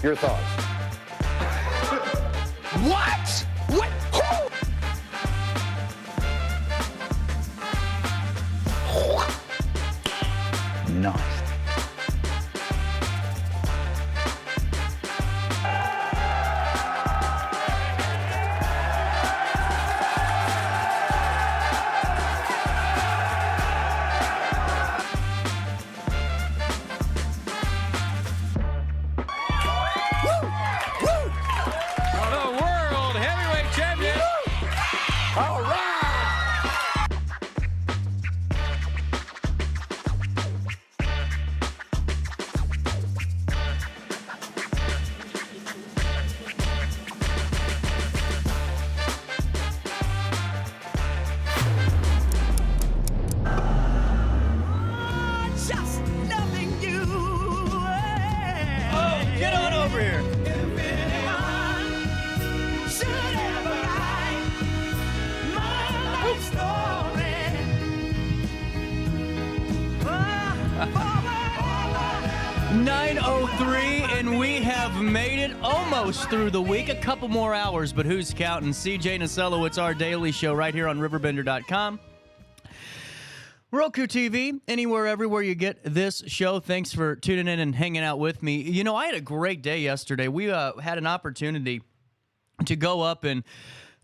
Your thoughts? What? What? Who? Nice. Get on over here. 9:03, and we have made it almost through the week. A couple more hours, but who's counting? CJ Nasello, it's our daily show right here on RiverBender.com. Roku TV, anywhere, everywhere you get this show. Thanks for tuning in and hanging out with me. You know, I had a great day yesterday. We had an opportunity to go up and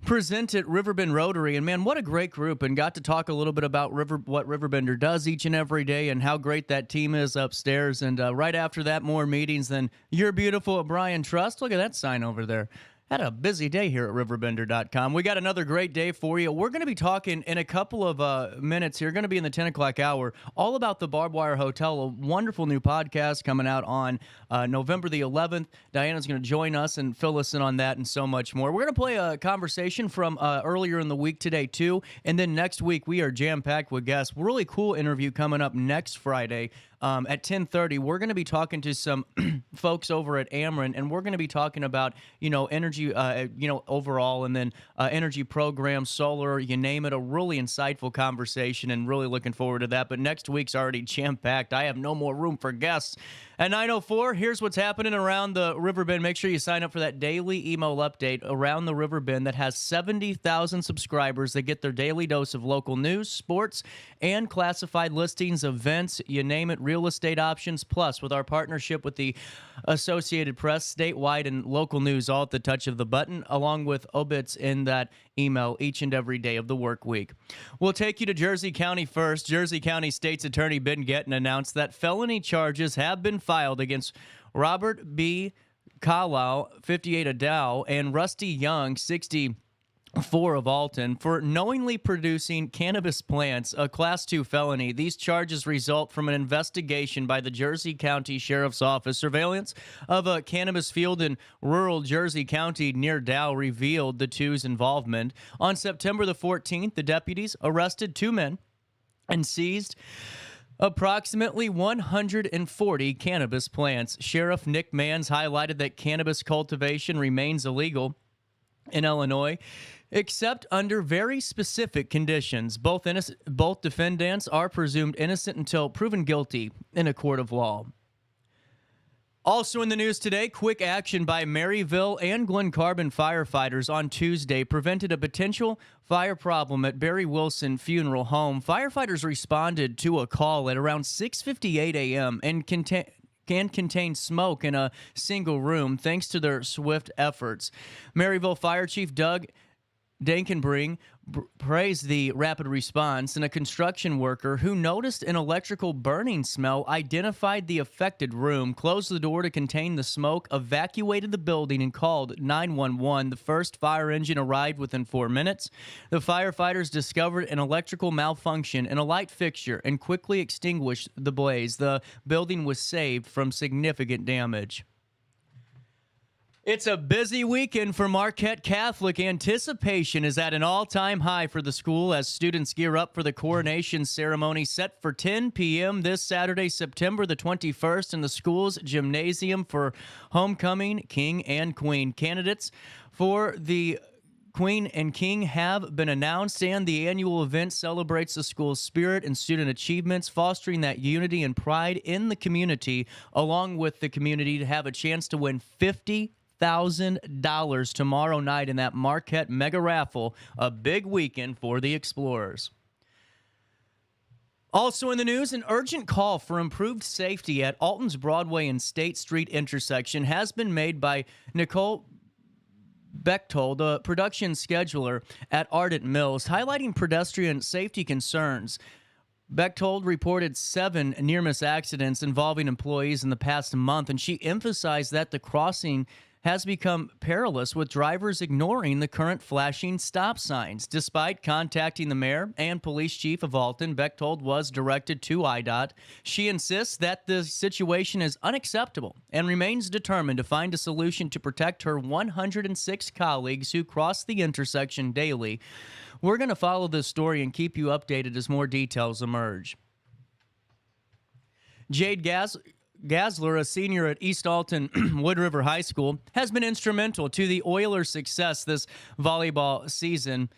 present at Riverbend Rotary, and man, what a great group, and got to talk a little bit about what Riverbender does each and every day and how great that team is upstairs. And right after that, more meetings than You're Beautiful at Brian Trust. Look at that sign over there. Had a busy day here at RiverBender.com. We got another great day for you. We're going to be talking in a couple of minutes here, going to be in the 10 o'clock hour, all about the Barbed Wire Hotel, a wonderful new podcast coming out on November the 11th. Diana's going to join us and fill us in on that and so much more. We're going to play a conversation from earlier in the week today, too. And then next week, we are jam-packed with guests. Really cool interview coming up next Friday. At 10:30, we're going to be talking to some folks over at Ameren, and we're going to be talking about, energy, overall, and then energy programs, solar, you name it, a really insightful conversation, and really looking forward to that. But next week's already jam-packed. I have no more room for guests. At 9:04, here's what's happening around the Riverbend. Make sure you sign up for that daily email update around the Riverbend that has 70,000 subscribers that get their daily dose of local news, sports, and classified listings, events, you name it, real estate options. Plus, with our partnership with the Associated Press, statewide and local news all at the touch of the button, along with obits in that email each and every day of the work week. We'll take you to Jersey County first. Jersey County State's Attorney Ben Gettin announced that felony charges have been filed against Robert B. Kalau, 58 of Dow, and Rusty Young, 64 of Alton, for knowingly producing cannabis plants, a Class 2 felony. These charges result from an investigation by the Jersey County Sheriff's Office. Surveillance of a cannabis field in rural Jersey County near Dow revealed the two's involvement. On September the 14th, the deputies arrested two men and seized approximately 140 cannabis plants. Sheriff Nick Manns highlighted that cannabis cultivation remains illegal in Illinois, except under very specific conditions. Both defendants are presumed innocent until proven guilty in a court of law. Also in the news today, quick action by Maryville and Glen Carbon firefighters on Tuesday prevented a potential fire problem at Barry Wilson Funeral Home. Firefighters responded to a call at around 6:58 a.m. and can contain smoke in a single room thanks to their swift efforts. Maryville Fire Chief Doug Dankenbring praised the rapid response, and a construction worker who noticed an electrical burning smell identified the affected room, closed the door to contain the smoke, evacuated the building, and called 911. The first fire engine arrived within 4 minutes. The firefighters discovered an electrical malfunction in a light fixture and quickly extinguished the blaze. The building was saved from significant damage. It's a busy weekend for Marquette Catholic. Anticipation is at an all-time high for the school as students gear up for the coronation ceremony set for 10 p.m. this Saturday, September the 21st, in the school's gymnasium for homecoming king and queen. Candidates for the Queen and King have been announced, and the annual event celebrates the school's spirit and student achievements, fostering that unity and pride in the community, along with the community to have a chance to win $50,000 tomorrow night in that Marquette Mega Raffle, a big weekend for the Explorers. Also in the news, an urgent call for improved safety at Alton's Broadway and State Street intersection has been made by Nicole Bechtold, the production scheduler at Ardent Mills, highlighting pedestrian safety concerns. Bechtold reported 7 near-miss accidents involving employees in the past month, and she emphasized that the crossing has become perilous with drivers ignoring the current flashing stop signs. Despite contacting the mayor and police chief of Alton, Bechtold was directed to IDOT. She insists that the situation is unacceptable and remains determined to find a solution to protect her 106 colleagues who cross the intersection daily. We're going to follow this story and keep you updated as more details emerge. Jade Gasler, a senior at East Alton Wood River High School, has been instrumental to the Oilers' success this volleyball season.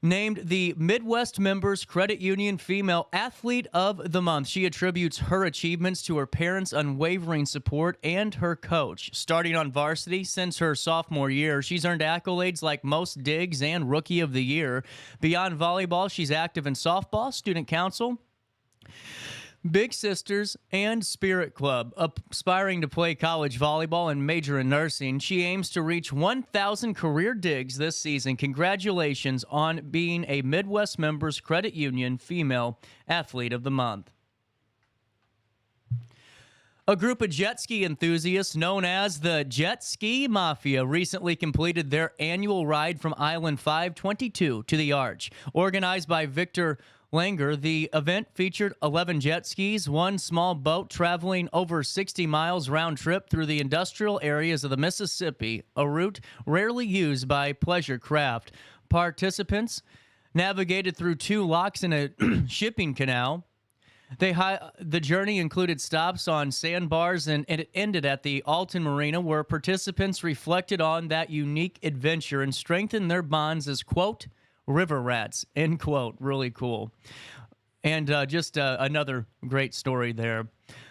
Named the Midwest Members Credit Union Female Athlete of the Month, she attributes her achievements to her parents' unwavering support and her coach. Starting on varsity since her sophomore year, she's earned accolades like Most Digs and Rookie of the Year. Beyond volleyball, she's active in softball, student council, Big Sisters, and Spirit Club. Aspiring to play college volleyball and major in nursing, she aims to reach 1,000 career digs this season. Congratulations on being a Midwest Members Credit Union Female Athlete of the Month. A group of jet ski enthusiasts known as the Jet Ski Mafia recently completed their annual ride from Island 522 to the Arch. Organized by Victor Langer, the event featured 11 jet skis, one small boat traveling over 60 miles round trip through the industrial areas of the Mississippi, a route rarely used by pleasure craft. Participants navigated through 2 locks in a shipping canal. The journey included stops on sandbars, and it ended at the Alton Marina, where participants reflected on that unique adventure and strengthened their bonds as, quote, river rats, end quote. Really cool. And just another great story there.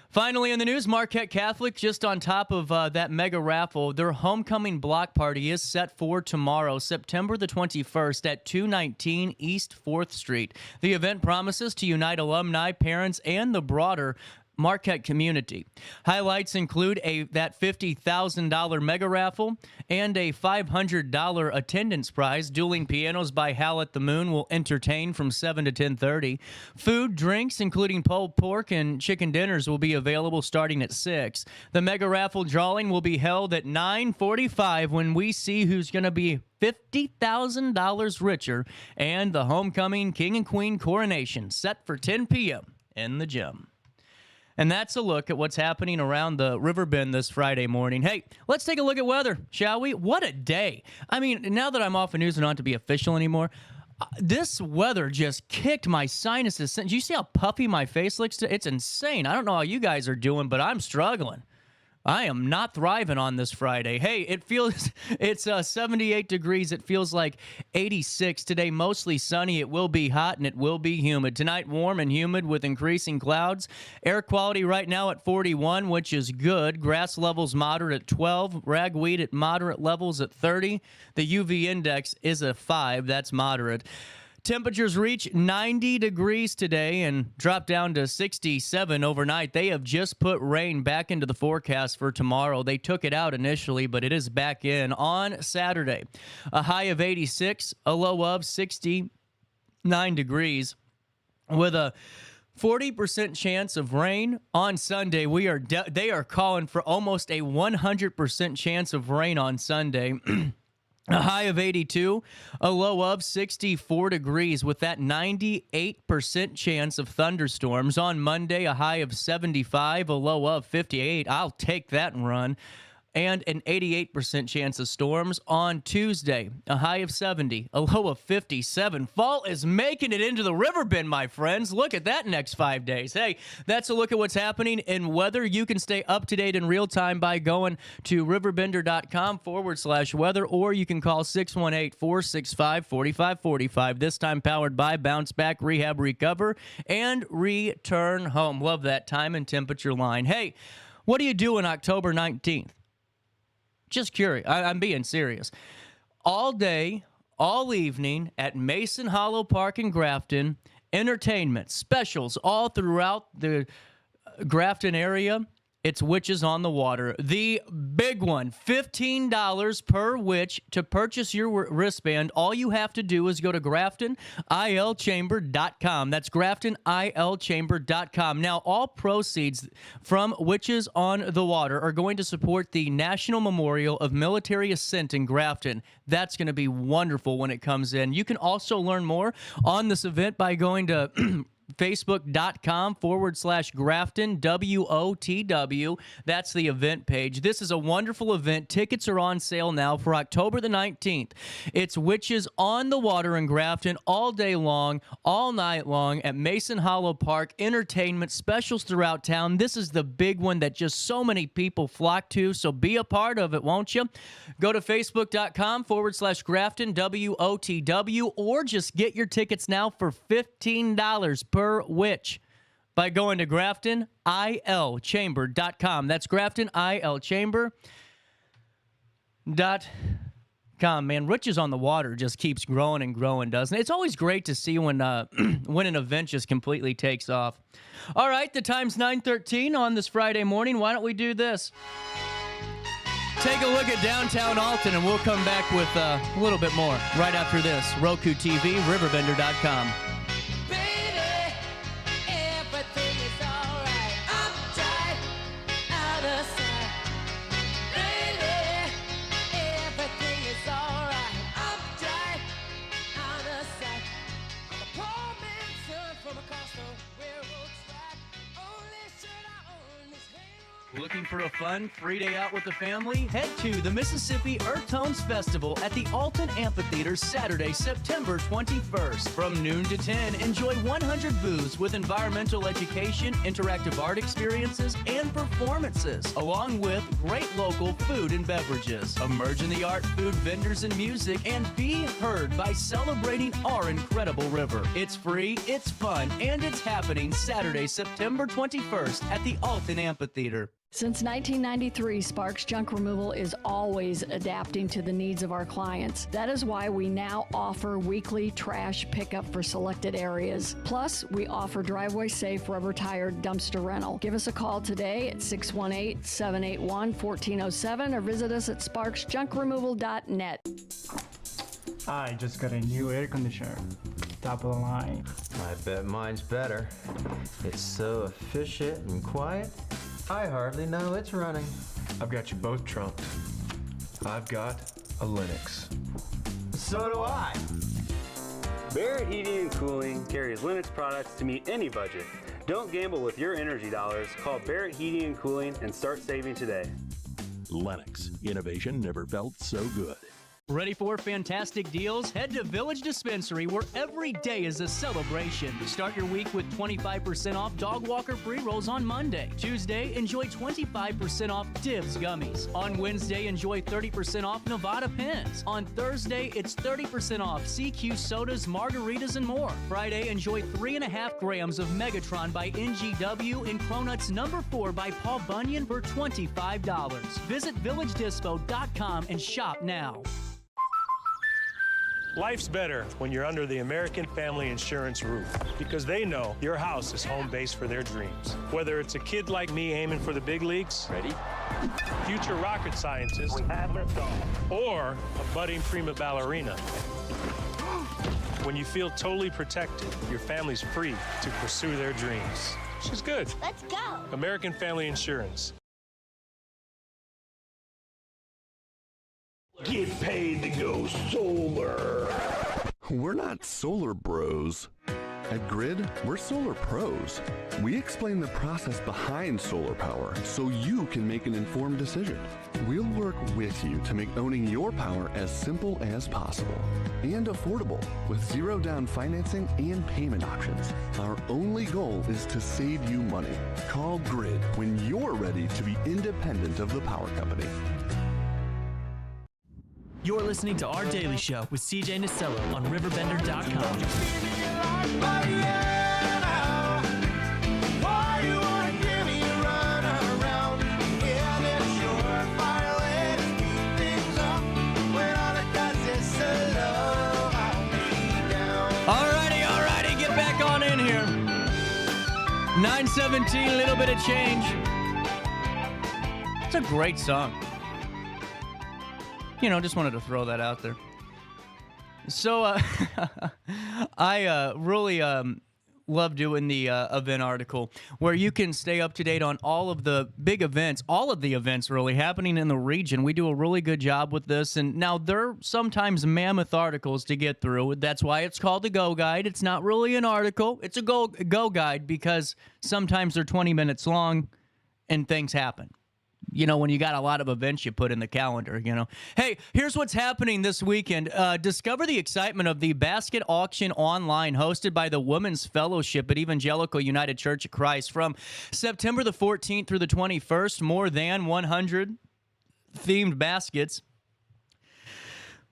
Finally, in the news, Marquette Catholic, just on top of that mega raffle, their homecoming block party is set for tomorrow, September the 21st at 219 East 4th Street. The event promises to unite alumni, parents, and the broader Marquette community. Highlights include that $50,000 mega raffle and a $500 attendance prize. Dueling Pianos by Hal at the Moon will entertain from 7 to 10:30. Food, drinks, including pulled pork and chicken dinners, will be available starting at 6. The mega raffle drawing will be held at 9:45 when we see who's going to be $50,000 richer, and the homecoming king and queen coronation set for 10 p.m. in the gym. And that's a look at what's happening around the Riverbend this Friday morning. Hey, let's take a look at weather, shall we? What a day. I mean, now that I'm off of news and not to be official anymore, this weather just kicked my sinuses. Do you see how puffy my face looks? It's insane. I don't know how you guys are doing, but I'm struggling. I am not thriving on this Friday. Hey, it's 78 degrees. It feels like 86 today, mostly sunny. It will be hot and it will be humid. Tonight, warm and humid with increasing clouds. Air quality right now at 41, which is good. Grass levels moderate at 12. Ragweed at moderate levels at 30. The UV index is a 5. That's moderate. Temperatures reach 90 degrees today and drop down to 67 overnight. They have just put rain back into the forecast for tomorrow. They took it out initially, but it is back in on Saturday. A high of 86, a low of 69 degrees with a 40% chance of rain on Sunday. They are calling for almost a 100% chance of rain on Sunday. A high of 82, a low of 64 degrees with that 98% chance of thunderstorms. On Monday, a high of 75, a low of 58. I'll take that and run. and an 88% chance of storms on Tuesday. A high of 70, a low of 57. Fall is making it into the Riverbend, my friends. Look at that next 5 days. Hey, that's a look at what's happening in weather. You can stay up to date in real time by going to RiverBender.com/weather, or you can call 618-465-4545. This time powered by Bounce Back, Rehab, Recover, and Return Home. Love that time and temperature line. Hey, what do you do on October 19th? Just curious. I'm being serious. All day, all evening at Mason Hollow Park in Grafton, entertainment, specials all throughout the Grafton area. It's Witches on the Water. The big one, $15 per witch to purchase your wristband. All you have to do is go to GraftonILChamber.com. That's GraftonILChamber.com. Now, all proceeds from Witches on the Water are going to support the National Memorial of Military Ascent in Grafton. That's going to be wonderful when it comes in. You can also learn more on this event by going to Facebook.com/Grafton, WOTW. That's the event page. This is a wonderful event. Tickets are on sale now for October the 19th. It's Witches on the Water in Grafton all day long, all night long at Mason Hollow Park. Entertainment specials throughout town. This is the big one that just so many people flock to, so be a part of it, won't you? Go to Facebook.com/Grafton, WOTW, or just get your tickets now for $15 per witch by going to GraftonILChamber.com. That's GraftonILChamber.com. Man, Witches on the Water just keeps growing and growing, doesn't it? It's always great to see when when an event just completely takes off. All right, the time's 9:13 on this Friday morning. Why don't we do this? Take a look at downtown Alton, and we'll come back with a little bit more right after this. Roku TV, RiverBender.com. Looking for a fun, free day out with the family? Head to the Mississippi Earth Tones Festival at the Alton Amphitheater Saturday, September 21st. From noon to 10, enjoy 100 booths with environmental education, interactive art experiences, and performances, along with great local food and beverages. Emerge in the art, food, vendors, and music, and be heard by celebrating our incredible river. It's free, it's fun, and it's happening Saturday, September 21st at the Alton Amphitheater. Since 1993, Sparks Junk Removal is always adapting to the needs of our clients. That is why we now offer weekly trash pickup for selected areas. Plus, we offer driveway-safe rubber-tired dumpster rental. Give us a call today at 618-781-1407 or visit us at sparksjunkremoval.net. I just got a new air conditioner. Top of the line. I bet mine's better. It's so efficient and quiet, I hardly know it's running. I've got you both trumped. I've got a Linux. So do I. Barrett Heating and Cooling carries Linux products to meet any budget. Don't gamble with your energy dollars. Call Barrett Heating and Cooling and start saving today. Lennox. Innovation never felt so good. Ready for fantastic deals? Head to Village Dispensary, where every day is a celebration. Start your week with 25% off Dog Walker pre-rolls on Monday. Tuesday, enjoy 25% off Divs gummies. On Wednesday, enjoy 30% off Nevada pens. On Thursday, it's 30% off CQ sodas, margaritas, and more. Friday, enjoy 3.5 grams of Megatron by NGW and Cronuts number 4 by Paul Bunyan for $25. Visit VillageDispo.com and shop now. Life's better when you're under the American Family Insurance roof, because they know your house is home base for their dreams. Whether it's a kid like me aiming for the big leagues, Ready? future rocket scientist, or a budding prima ballerina. When you feel totally protected, your family's free to pursue their dreams. She's good. Let's go. American Family Insurance. Get paid to go solar. We're not solar bros. At Grid, we're solar pros. We explain the process behind solar power so you can make an informed decision. We'll work with you to make owning your power as simple as possible and affordable with zero down financing and payment options. Our only goal is to save you money. Call Grid when you're ready to be independent of the power company. You're listening to Our Daily Show with CJ Nasello on RiverBender.com. Alrighty, get back on in here. 9:17, a little bit of change. It's a great song. Just wanted to throw that out there. So I really love doing the event article where you can stay up to date on all of the big events, all of the events really happening in the region. We do a really good job with this. And now there are sometimes mammoth articles to get through. That's why it's called the Go Guide. It's not really an article. It's a Go Guide because sometimes they're 20 minutes long and things happen. When you got a lot of events you put in the calendar, Hey, here's what's happening this weekend. Discover the excitement of the basket auction online hosted by the Women's Fellowship at Evangelical United Church of Christ from September the 14th through the 21st. More than 100 themed baskets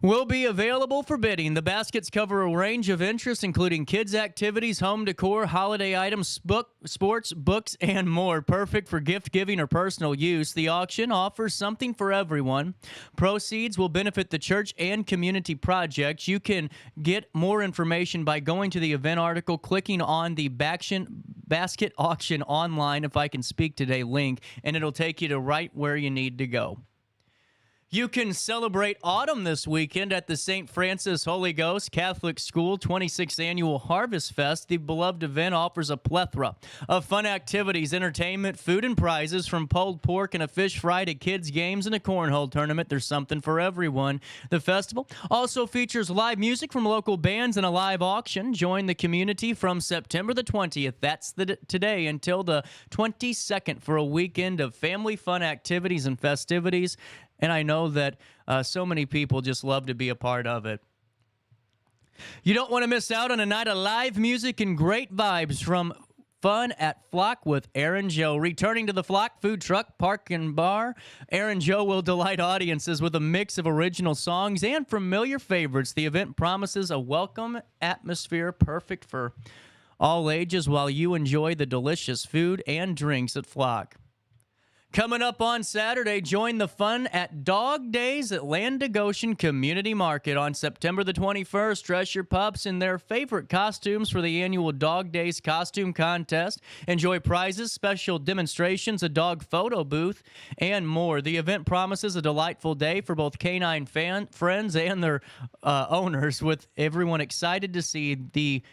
will be available for bidding. The baskets cover a range of interests, including kids' activities, home decor, holiday items, sports, books, and more. Perfect for gift giving or personal use. The auction offers something for everyone. Proceeds will benefit the church and community projects. You can get more information by going to the event article, clicking on the basket auction online, if I can speak today, link, and it'll take you to right where you need to go. You can celebrate autumn this weekend at the St. Francis Holy Ghost Catholic School 26th Annual Harvest Fest. The beloved event offers a plethora of fun activities, entertainment, food, and prizes, from pulled pork and a fish fry to kids' games and a cornhole tournament. There's something for everyone. The festival also features live music from local bands and a live auction. Join the community from September the 20th, that's today, until the 22nd for a weekend of family fun activities and festivities. And I know that so many people just love to be a part of it. You don't want to miss out on a night of live music and great vibes from Fun at Flock with Aaron Joe. Returning to the Flock Food Truck Park and Bar, Aaron Joe will delight audiences with a mix of original songs and familiar favorites. The event promises a welcome atmosphere perfect for all ages while you enjoy the delicious food and drinks at Flock. Coming up on Saturday, join the fun at Dog Days at Land Goshen Community Market on September the 21st. Dress your pups in their favorite costumes for the annual Dog Days costume contest. Enjoy prizes, special demonstrations, a dog photo booth, and more. The event promises a delightful day for both canine friends and their owners, with everyone excited to see the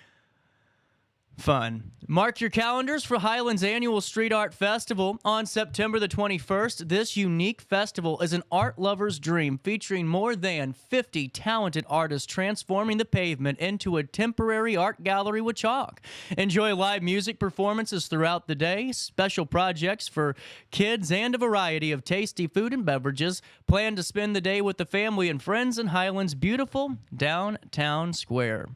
fun. Mark your calendars for Highlands Annual Street Art Festival on September the 21st. This unique festival is an art lover's dream, featuring more than 50 talented artists transforming the pavement into a temporary art gallery with chalk. Enjoy live music performances throughout the day, special projects for kids, and a variety of tasty food and beverages. Plan to spend the day with the family and friends in Highlands' beautiful downtown square.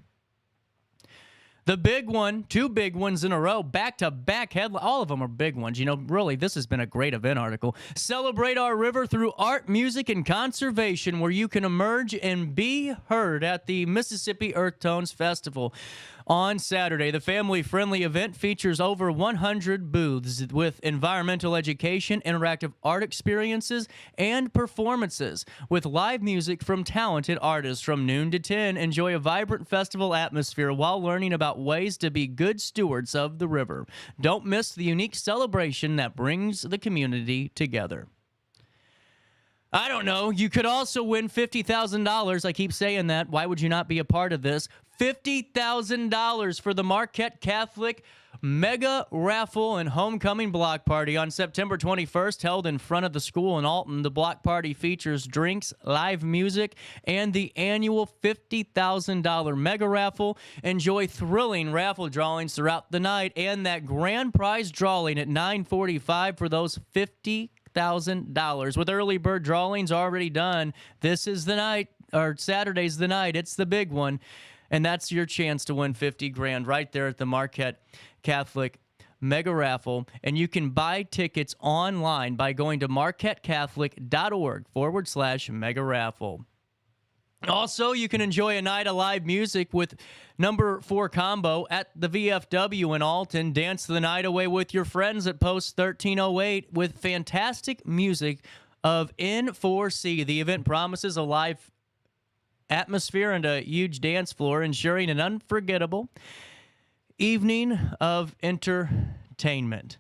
The big one, two big ones in a row, back-to-back headline. All of them are big ones. Really, this has been a great event article. Celebrate our river through art, music, and conservation, where you can emerge and be heard at the Mississippi Earth Tones Festival. On Saturday, the family-friendly event features over 100 booths with environmental education, interactive art experiences, and performances. With live music from talented artists from noon to 10, enjoy a vibrant festival atmosphere while learning about ways to be good stewards of the river. Don't miss the unique celebration that brings the community together. I don't know. You could also win $50,000. I keep saying that. Why would you not be a part of this? $50,000 for the Marquette Catholic mega raffle and homecoming block party on September 21st, held in front of the school in Alton. The block party features drinks, live music, and the annual $50,000 mega raffle. Enjoy thrilling raffle drawings throughout the night and that grand prize drawing at 9:45 for those $50,000. With early bird drawings already done, this is the night, or Saturday's the night. It's the big one. And that's your chance to win $50,000 right there at the Marquette Catholic Mega Raffle. And you can buy tickets online by going to marquettecatholic.org/mega raffle. Also, you can enjoy a night of live music with number 4 combo at the VFW in Alton. Dance the night away with your friends at Post 1308 with fantastic music of N4C. The event promises a live atmosphere and a huge dance floor, ensuring an unforgettable evening of entertainment.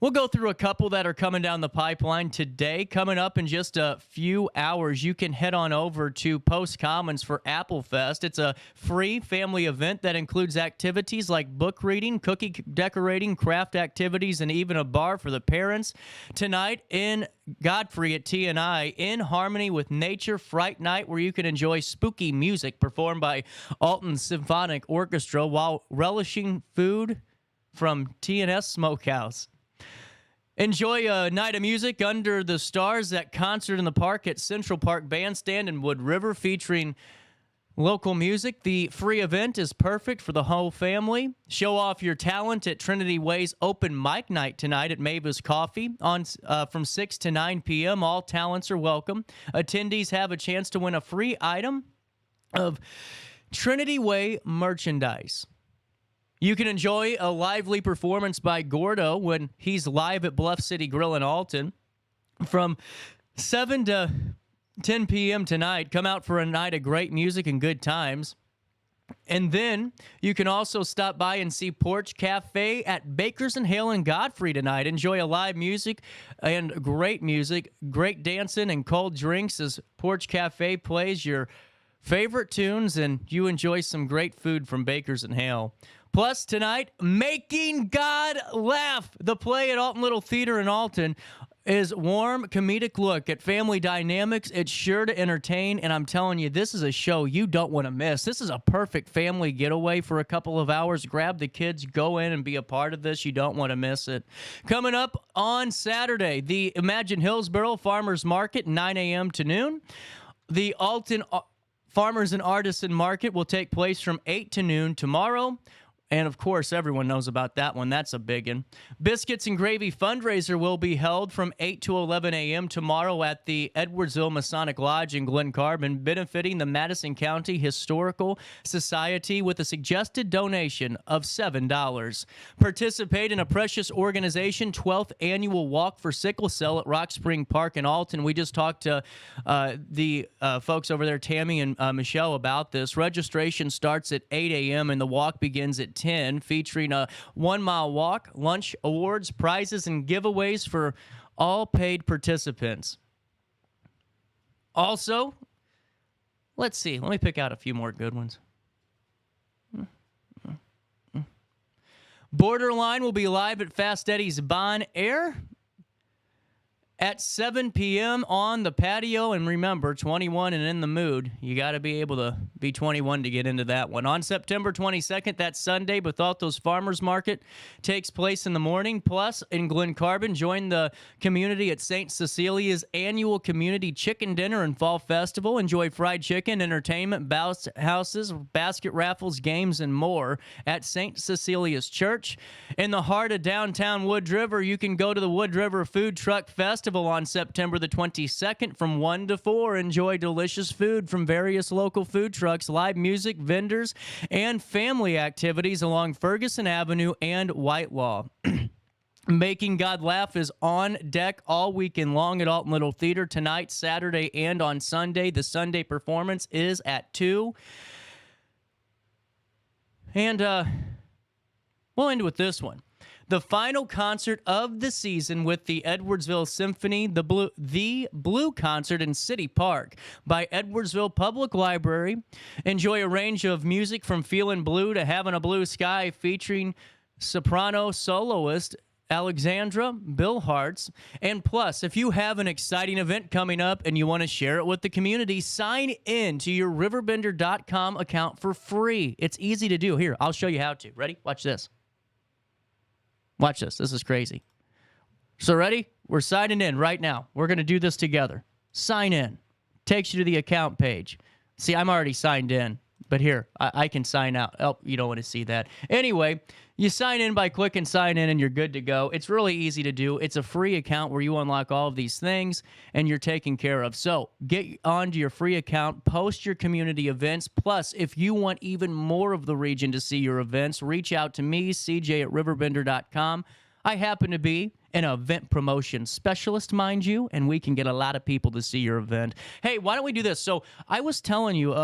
We'll go through a couple that are coming down the pipeline today. Coming up in just a few hours, you can head on over to Post Commons for Apple Fest. It's a free family event that includes activities like book reading, cookie decorating, craft activities, and even a bar for the parents. Tonight in Godfrey at T&I, In Harmony with Nature Fright Night, where you can enjoy spooky music performed by Alton Symphonic Orchestra while relishing food from T&S Smokehouse. Enjoy a night of music under the stars at Concert in the Park at Central Park Bandstand in Wood River, featuring local music. The free event is perfect for the whole family. Show off your talent at Trinity Way's open mic night tonight at Mavis Coffee from 6 to 9 p.m. All talents are welcome. Attendees have a chance to win a free item of Trinity Way merchandise. You can enjoy a lively performance by Gordo when he's live at Bluff City Grill in Alton from 7 to 10 p.m. tonight. Come out for a night of great music and good times. And then you can also stop by and see Porch Cafe at Bakers and Hale in Godfrey tonight. Enjoy a live music and great dancing and cold drinks as Porch Cafe plays your favorite tunes and you enjoy some great food from Bakers and Hale. Plus, tonight, Making God Laugh. The play at Alton Little Theater in Alton is warm, comedic look at family dynamics. It's sure to entertain, and I'm telling you, this is a show you don't want to miss. This is a perfect family getaway for a couple of hours. Grab the kids, go in and be a part of this. You don't want to miss it. Coming up on Saturday, the Imagine Hillsboro Farmers Market, 9 a.m. to noon. The Alton Farmers and Artisan Market will take place from 8 to noon tomorrow. And, of course, everyone knows about that one. That's a big one. Biscuits and Gravy fundraiser will be held from 8 to 11 a.m. tomorrow at the Edwardsville Masonic Lodge in Glen Carbon, benefiting the Madison County Historical Society with a suggested donation of $7. Participate in a Precious Organization 12th Annual Walk for Sickle Cell at Rock Spring Park in Alton. We just talked to the folks over there, Tammy and Michelle, about this. Registration starts at 8 a.m. and the walk begins at 10, featuring a 1-mile walk, lunch, awards, prizes, and giveaways for all paid participants. Also, let's see. Let me pick out a few more good ones. Borderline will be live at Fast Eddie's Bon Air at 7 p.m. on the patio. And remember, 21 and in the mood. You got to be able to be 21 to get into that one. On September 22nd, that Sunday, Bethalto's Farmers Market takes place in the morning. Plus, in Glen Carbon, join the community at St. Cecilia's annual community chicken dinner and fall festival. Enjoy fried chicken, entertainment, bounce houses, basket raffles, games, and more at St. Cecilia's Church. In the heart of downtown Wood River, you can go to the Wood River Food Truck Festival on September the 22nd from 1 to 4. Enjoy delicious food from various local food trucks, live music, vendors, and family activities along Ferguson Avenue and Whitelaw. Making God Laugh is on deck all weekend long at Alton Little Theater tonight, Saturday, and on Sunday. The Sunday performance is at 2. And we'll end with this one. the final concert of the season with the Edwardsville Symphony, the Blue Concert in City Park by Edwardsville Public Library. Enjoy a range of music from Feelin' Blue to Having a Blue Sky, featuring soprano soloist Alexandra Bill Hartz. And plus, if you have an exciting event coming up and you want to share it with the community, sign in to your RiverBender.com account for free. It's easy to do. Here, I'll show you how to. Ready? Watch this. Watch this. This is crazy. So ready? We're signing in right now. We're going to do this together. Sign in. Takes you to the account page. See, I'm already signed in. But here, I can sign out. Oh, you don't want to see that. Anyway, you sign in by clicking sign in and you're good to go. It's really easy to do. It's a free account where you unlock all of these things and you're taken care of. So get onto your free account, post your community events. Plus, if you want even more of the region to see your events, reach out to me, CJ at RiverBender.com. I happen to be an event promotion specialist, mind you, and we can get a lot of people to see your event. Hey, why don't we do this? So I was telling you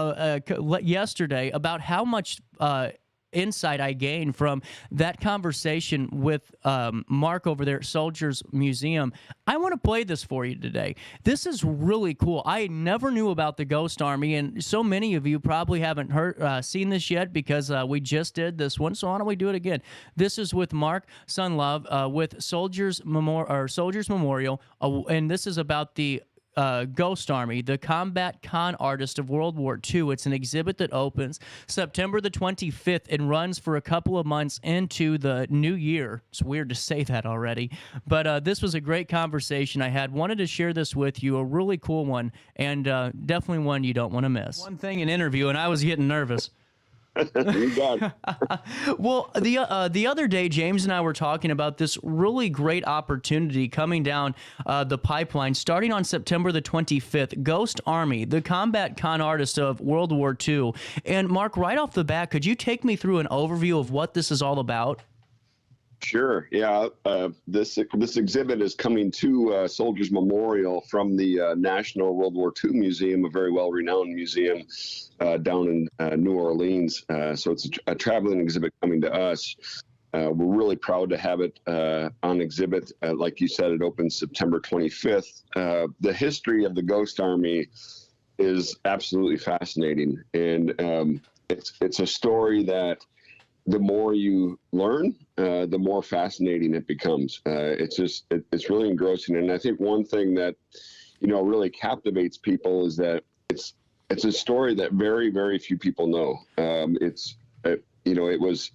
yesterday about how much insight I gained from that conversation with Mark over there at Soldiers Museum. I want to play this for you today. This is really cool. I never knew about the Ghost Army, and so many of you probably haven't seen this yet because we just did this one, so why don't we do it again? This is with Mark Sunlove with Soldiers Memorial, and this is about the Ghost Army, the combat con artist of World War II. It's an exhibit that opens September the 25th and runs for a couple of months into the new year. It's weird to say that already, but this was a great conversation I had. Wanted to share this with you, a really cool one, and definitely one you don't want to miss. One thing in interview, and I was getting nervous. You got it. Well, the other day, James and I were talking about this really great opportunity coming down the pipeline starting on September the 25th. Ghost Army, the combat con artist of World War II. And Mark, right off the bat, could you take me through an overview of what this is all about? Sure. Yeah. This exhibit is coming to Soldiers Memorial from the National World War II Museum, a very well-renowned museum down in New Orleans. So it's a traveling exhibit coming to us. We're really proud to have it on exhibit. Like you said, it opens September 25th. The history of the Ghost Army is absolutely fascinating, and it's a story that the more you learn, the more fascinating it becomes. It's really engrossing. And I think one thing that, really captivates people is that it's a story that very, very few people know. It was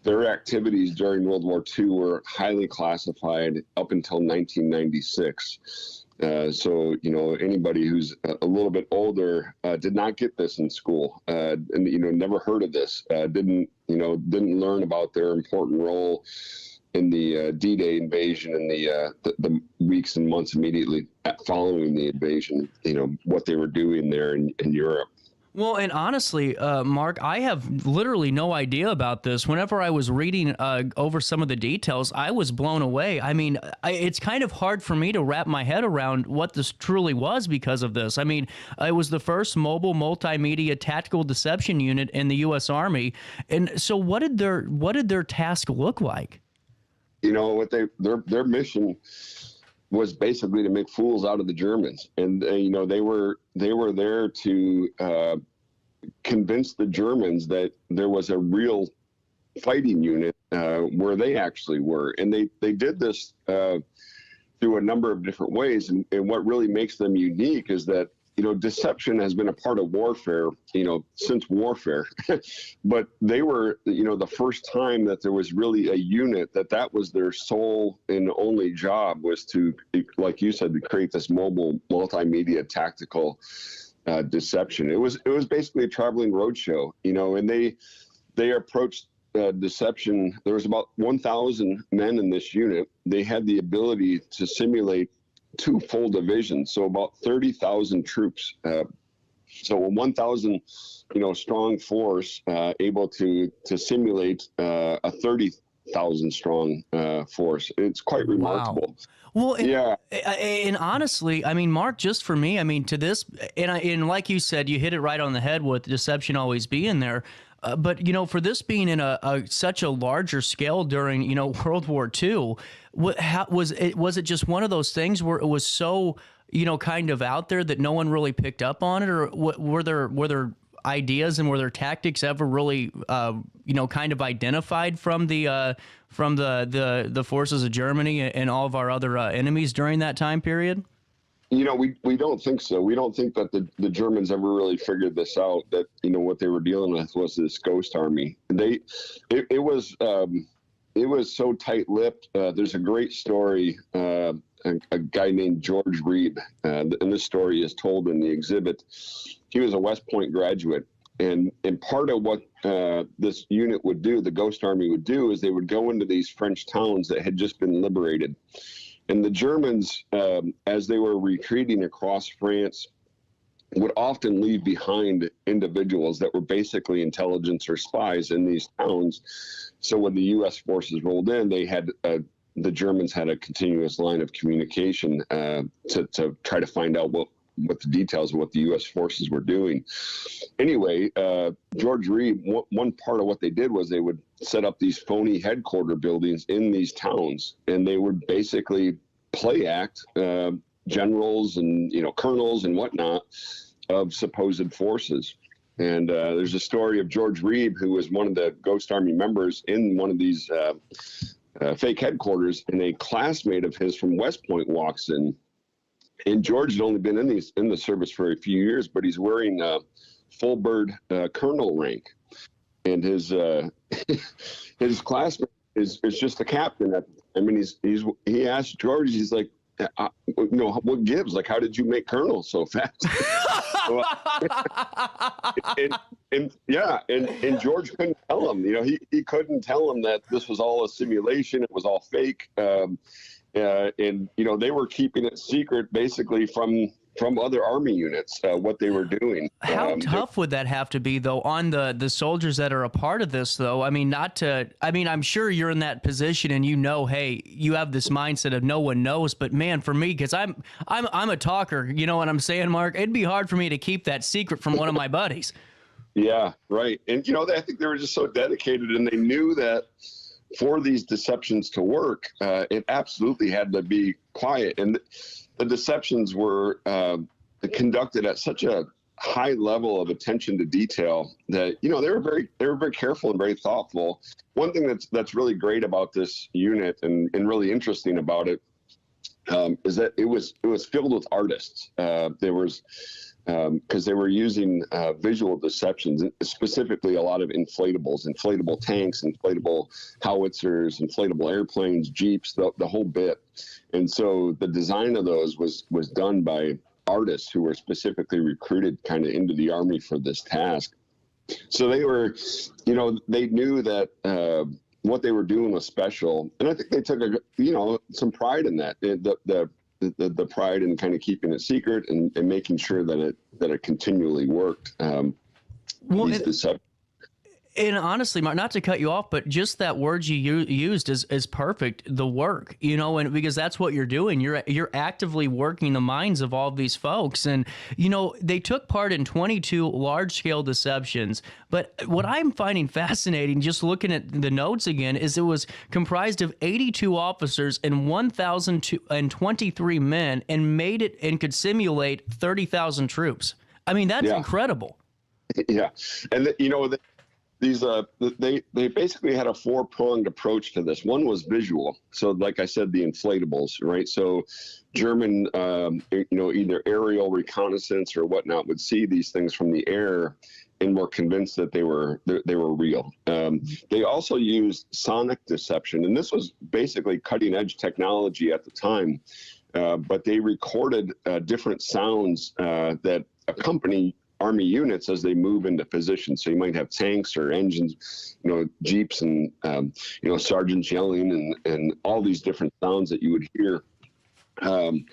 their activities during World War II were highly classified up until 1996. So anybody who's a little bit older did not get this in school, and never heard of this. Didn't learn about their important role in the D-Day invasion and the weeks and months immediately following the invasion. What they were doing there in Europe. Well, and honestly, Mark, I have literally no idea about this. Whenever I was reading over some of the details, I was blown away. I mean, it's kind of hard for me to wrap my head around what this truly was because of this. I mean, it was the first mobile multimedia tactical deception unit in the U.S. Army. And so what did their task look like? What their mission was basically to make fools out of the Germans. And, they were there to convince the Germans that there was a real fighting unit where they actually were. And they did this through a number of different ways. And what really makes them unique is that, deception has been a part of warfare, since warfare. But they were, the first time that there was really a unit that was their sole and only job was to, like you said, to create this mobile multimedia tactical deception. It was basically a traveling roadshow, and they approached deception. There was about 1,000 men in this unit. They had the ability to simulate 2 full divisions, so about 30,000 troops. So a 1,000, strong force able to simulate a 30,000 strong force. It's quite remarkable. Wow. Well, and honestly, I mean, Mark, just for me, I mean, to this, and like you said, you hit it right on the head with deception always being there. But for this being in such a larger scale during World War II, was it just one of those things where it was so kind of out there that no one really picked up on it, or were there ideas and were there tactics ever really kind of identified from the forces of Germany and all of our other enemies during that time period? We don't think so. We don't think that the Germans ever really figured this out, that, what they were dealing with was this ghost army. It was so tight-lipped. There's a great story, a guy named George Reed, and this story is told in the exhibit. He was a West Point graduate, and part of what this unit would do, the ghost army would do, is they would go into these French towns that had just been liberated. And the Germans, as they were retreating across France, would often leave behind individuals that were basically intelligence or spies in these towns. So when the U.S. forces rolled in, the Germans had a continuous line of communication to try to find out what the details of what the U.S. forces were doing. Anyway, George Reed, one part of what they did was they would set up these phony headquarter buildings in these towns, and they would basically play act generals and colonels and whatnot of supposed forces. And there's a story of George Reed, who was one of the Ghost Army members in one of these fake headquarters, and a classmate of his from West Point walks in. And George had only been in the service for a few years, but he's wearing full bird colonel rank, and his his classmate is just a captain. He asked George, he's like, what gives? Like, how did you make colonel so fast? and George couldn't tell him. He couldn't tell him that this was all a simulation. It was all fake. And they were keeping it secret, basically from other army units, what they were doing. How tough would that have to be, though, on the soldiers that are a part of this, though? I'm sure you're in that position and hey, you have this mindset of no one knows. But man, for me, because I'm a talker, you know what I'm saying, Mark? It'd be hard for me to keep that secret from one of my buddies. Yeah, right. And I think they were just so dedicated, and they knew that for these deceptions to work, it absolutely had to be quiet. And the deceptions were conducted at such a high level of attention to detail that they were very careful and very thoughtful. One thing that's really great about this unit and really interesting about it is that it was filled with artists. There was because they were using visual deceptions, specifically a lot of inflatable tanks, inflatable howitzers, inflatable airplanes, Jeeps, the whole bit. And so the design of those was done by artists who were specifically recruited kind of into the Army for this task. So they were, they knew that what they were doing was special. And I think they took, some pride in that. The pride in kind of keeping it secret and making sure that it continually worked. And honestly, Mark, not to cut you off, but just that word you used is perfect. The work, and because that's what you're doing. You're actively working the minds of all of these folks. And, they took part in 22 large-scale deceptions. But what I'm finding fascinating, just looking at the notes again, is it was comprised of 82 officers and 1,023 men, and made it and could simulate 30,000 troops. I mean, that's incredible. Yeah. And, they basically had a four-pronged approach to this. One was visual. So like I said, the inflatables, right? So German, either aerial reconnaissance or whatnot would see these things from the air and were convinced that they were real. They also used sonic deception, and this was basically cutting-edge technology at the time. But they recorded different sounds that accompany Army units as they move into position. So you might have tanks or engines, Jeeps and, sergeants yelling and all these different sounds that you would hear. And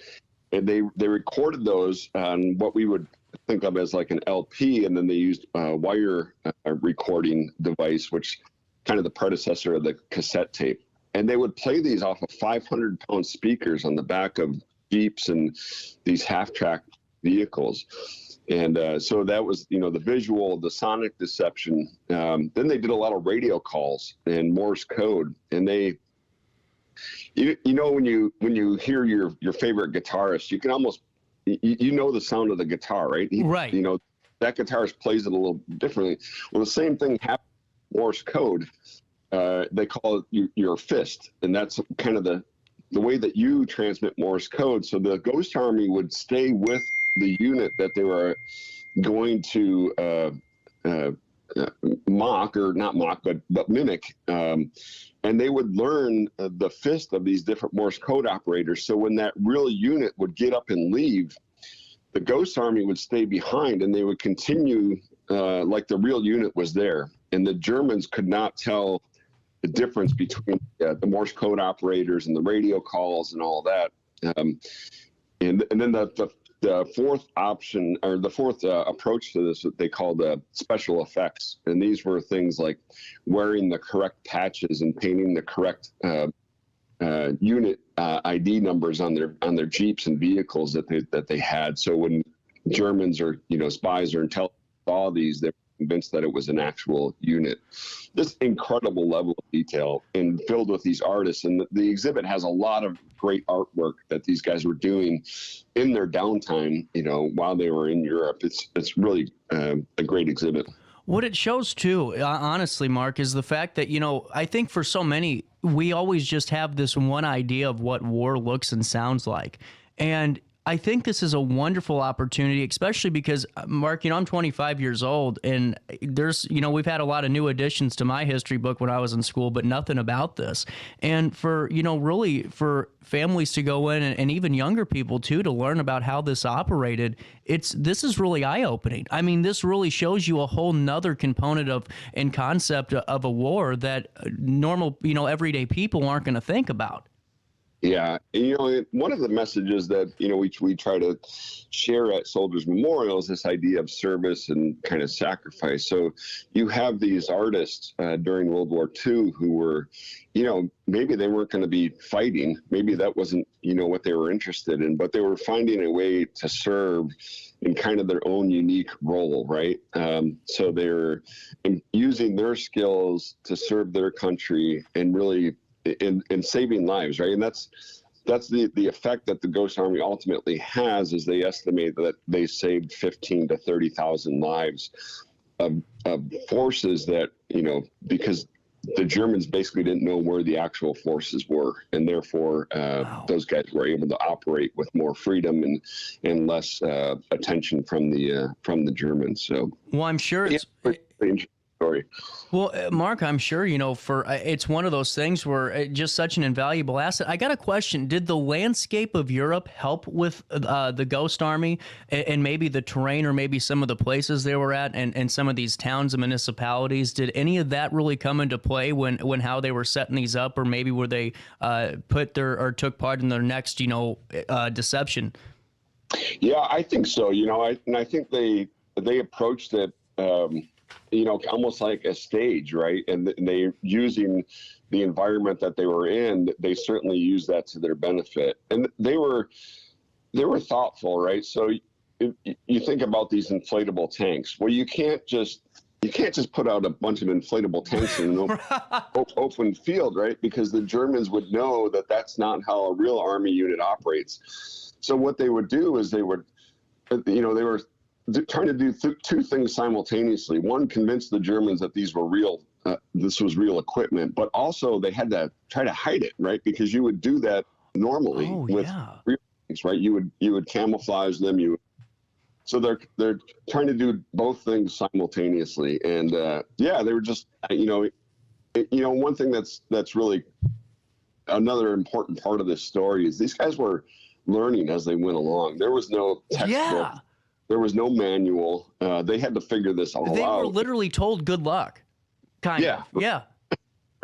they recorded those on what we would think of as like an LP, and then they used a wire recording device, which kind of the predecessor of the cassette tape. And they would play these off of 500-pound speakers on the back of Jeeps and these half-track vehicles. And so that was, the visual, the sonic deception. Then they did a lot of radio calls and Morse code, and they, when you hear your favorite guitarist, you can almost, the sound of the guitar, right? Right. That guitarist plays it a little differently. Well, the same thing happened with Morse code. They call it your fist, and that's kind of the way that you transmit Morse code. So the Ghost Army would stay with the unit that they were going to mock, or not mock, but mimic. And they would learn the fist of these different Morse code operators. So when that real unit would get up and leave, the Ghost Army would stay behind, and they would continue like the real unit was there. And the Germans could not tell the difference between the Morse code operators and the radio calls and all that. And then the fourth option, or the fourth approach to this, what they called special effects. And these were things like wearing the correct patches and painting the correct unit ID numbers on their Jeeps and vehicles that they had. So when Germans or spies or intelligence saw these, they were convinced that it was an actual unit. This incredible level of detail and filled with these artists. And the exhibit has a lot of great artwork that these guys were doing in their downtime, while they were in Europe. It's really a great exhibit. What it shows too, honestly, Mark, is the fact that, I think for so many, we always just have this one idea of what war looks and sounds like. And I think this is a wonderful opportunity, especially because, Mark, I'm 25 years old, and there's, we've had a lot of new additions to my history book when I was in school, but nothing about this. And for, really for families to go in, and even younger people too, to learn about how this operated, this is really eye-opening. I mean, this really shows you a whole nother component of and concept of a war that normal, everyday people aren't going to think about. Yeah. And, one of the messages that, we try to share at Soldiers Memorial is this idea of service and kind of sacrifice. So you have these artists during World War II who were, maybe they weren't going to be fighting. Maybe that wasn't, what they were interested in, but they were finding a way to serve in kind of their own unique role, right? So they're using their skills to serve their country and really in saving lives, right? And that's the effect that the Ghost Army ultimately has, is they estimate that they saved 15 to 30,000 lives of forces that, because the Germans basically didn't know where the actual forces were, and therefore those guys were able to operate with more freedom and less attention from the Germans. So, well, I'm sure it's. Story. Well, Mark, I'm sure, it's one of those things where just such an invaluable asset. I got a question. Did the landscape of Europe help with the Ghost Army and maybe the terrain, or maybe some of the places they were at, and some of these towns and municipalities? Did any of that really come into play when how they were setting these up, or maybe where they took part in their next, deception? Yeah, I think so. I think they approached it, almost like a stage, right? And they, using the environment that they were in, they certainly used that to their benefit. And they were thoughtful, right? So you think about these inflatable tanks. Well, you can't just put out a bunch of inflatable tanks in an open field, right? Because the Germans would know that that's not how a real army unit operates. So what they would do is they were trying to do two things simultaneously. One, convince the Germans that these were real, this was real equipment, but also they had to try to hide it, right? Because you would do that normally with real things, right? You would camouflage them. So they're trying to do both things simultaneously, and they were just, one thing that's really another important part of this story is these guys were learning as they went along. There was no textbook. Yeah. There was no manual. They had to figure this all out. They were literally told good luck. Kind of. Yeah.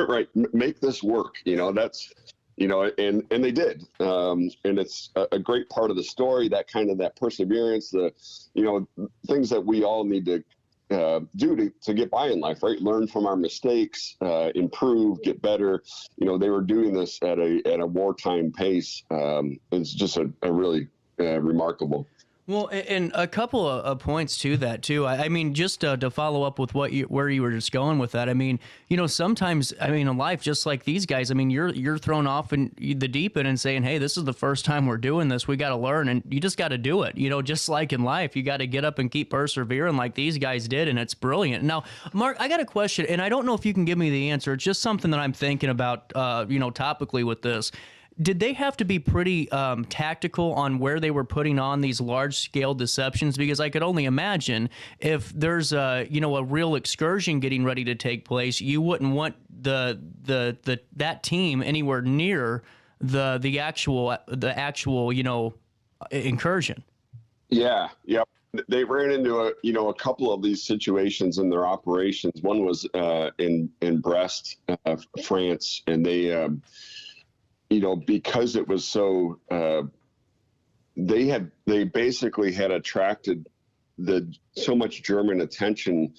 Right. Make this work. That's, and they did. And it's a great part of the story, that perseverance, the, things that we all need to do to get by in life, right? Learn from our mistakes, improve, get better. They were doing this at a wartime pace. It's just a really remarkable. Well, and a couple of points to that too. I mean, just to follow up with where you were just going with that. I mean, sometimes, in life, just like these guys, I mean, you're thrown off in the deep end and saying, "Hey, this is the first time we're doing this. We got to learn," and you just got to do it. Just like in life, you got to get up and keep persevering, like these guys did, and it's brilliant. Now, Mark, I got a question, and I don't know if you can give me the answer. It's just something that I'm thinking about, topically with this. Did they have to be pretty tactical on where they were putting on these large-scale deceptions? Because I could only imagine if there's a real excursion getting ready to take place, you wouldn't want that team anywhere near the actual incursion. Yeah. Yep. They ran into a couple of these situations in their operations. One was in Brest, France, and they. Because it was so, they basically had attracted so much German attention,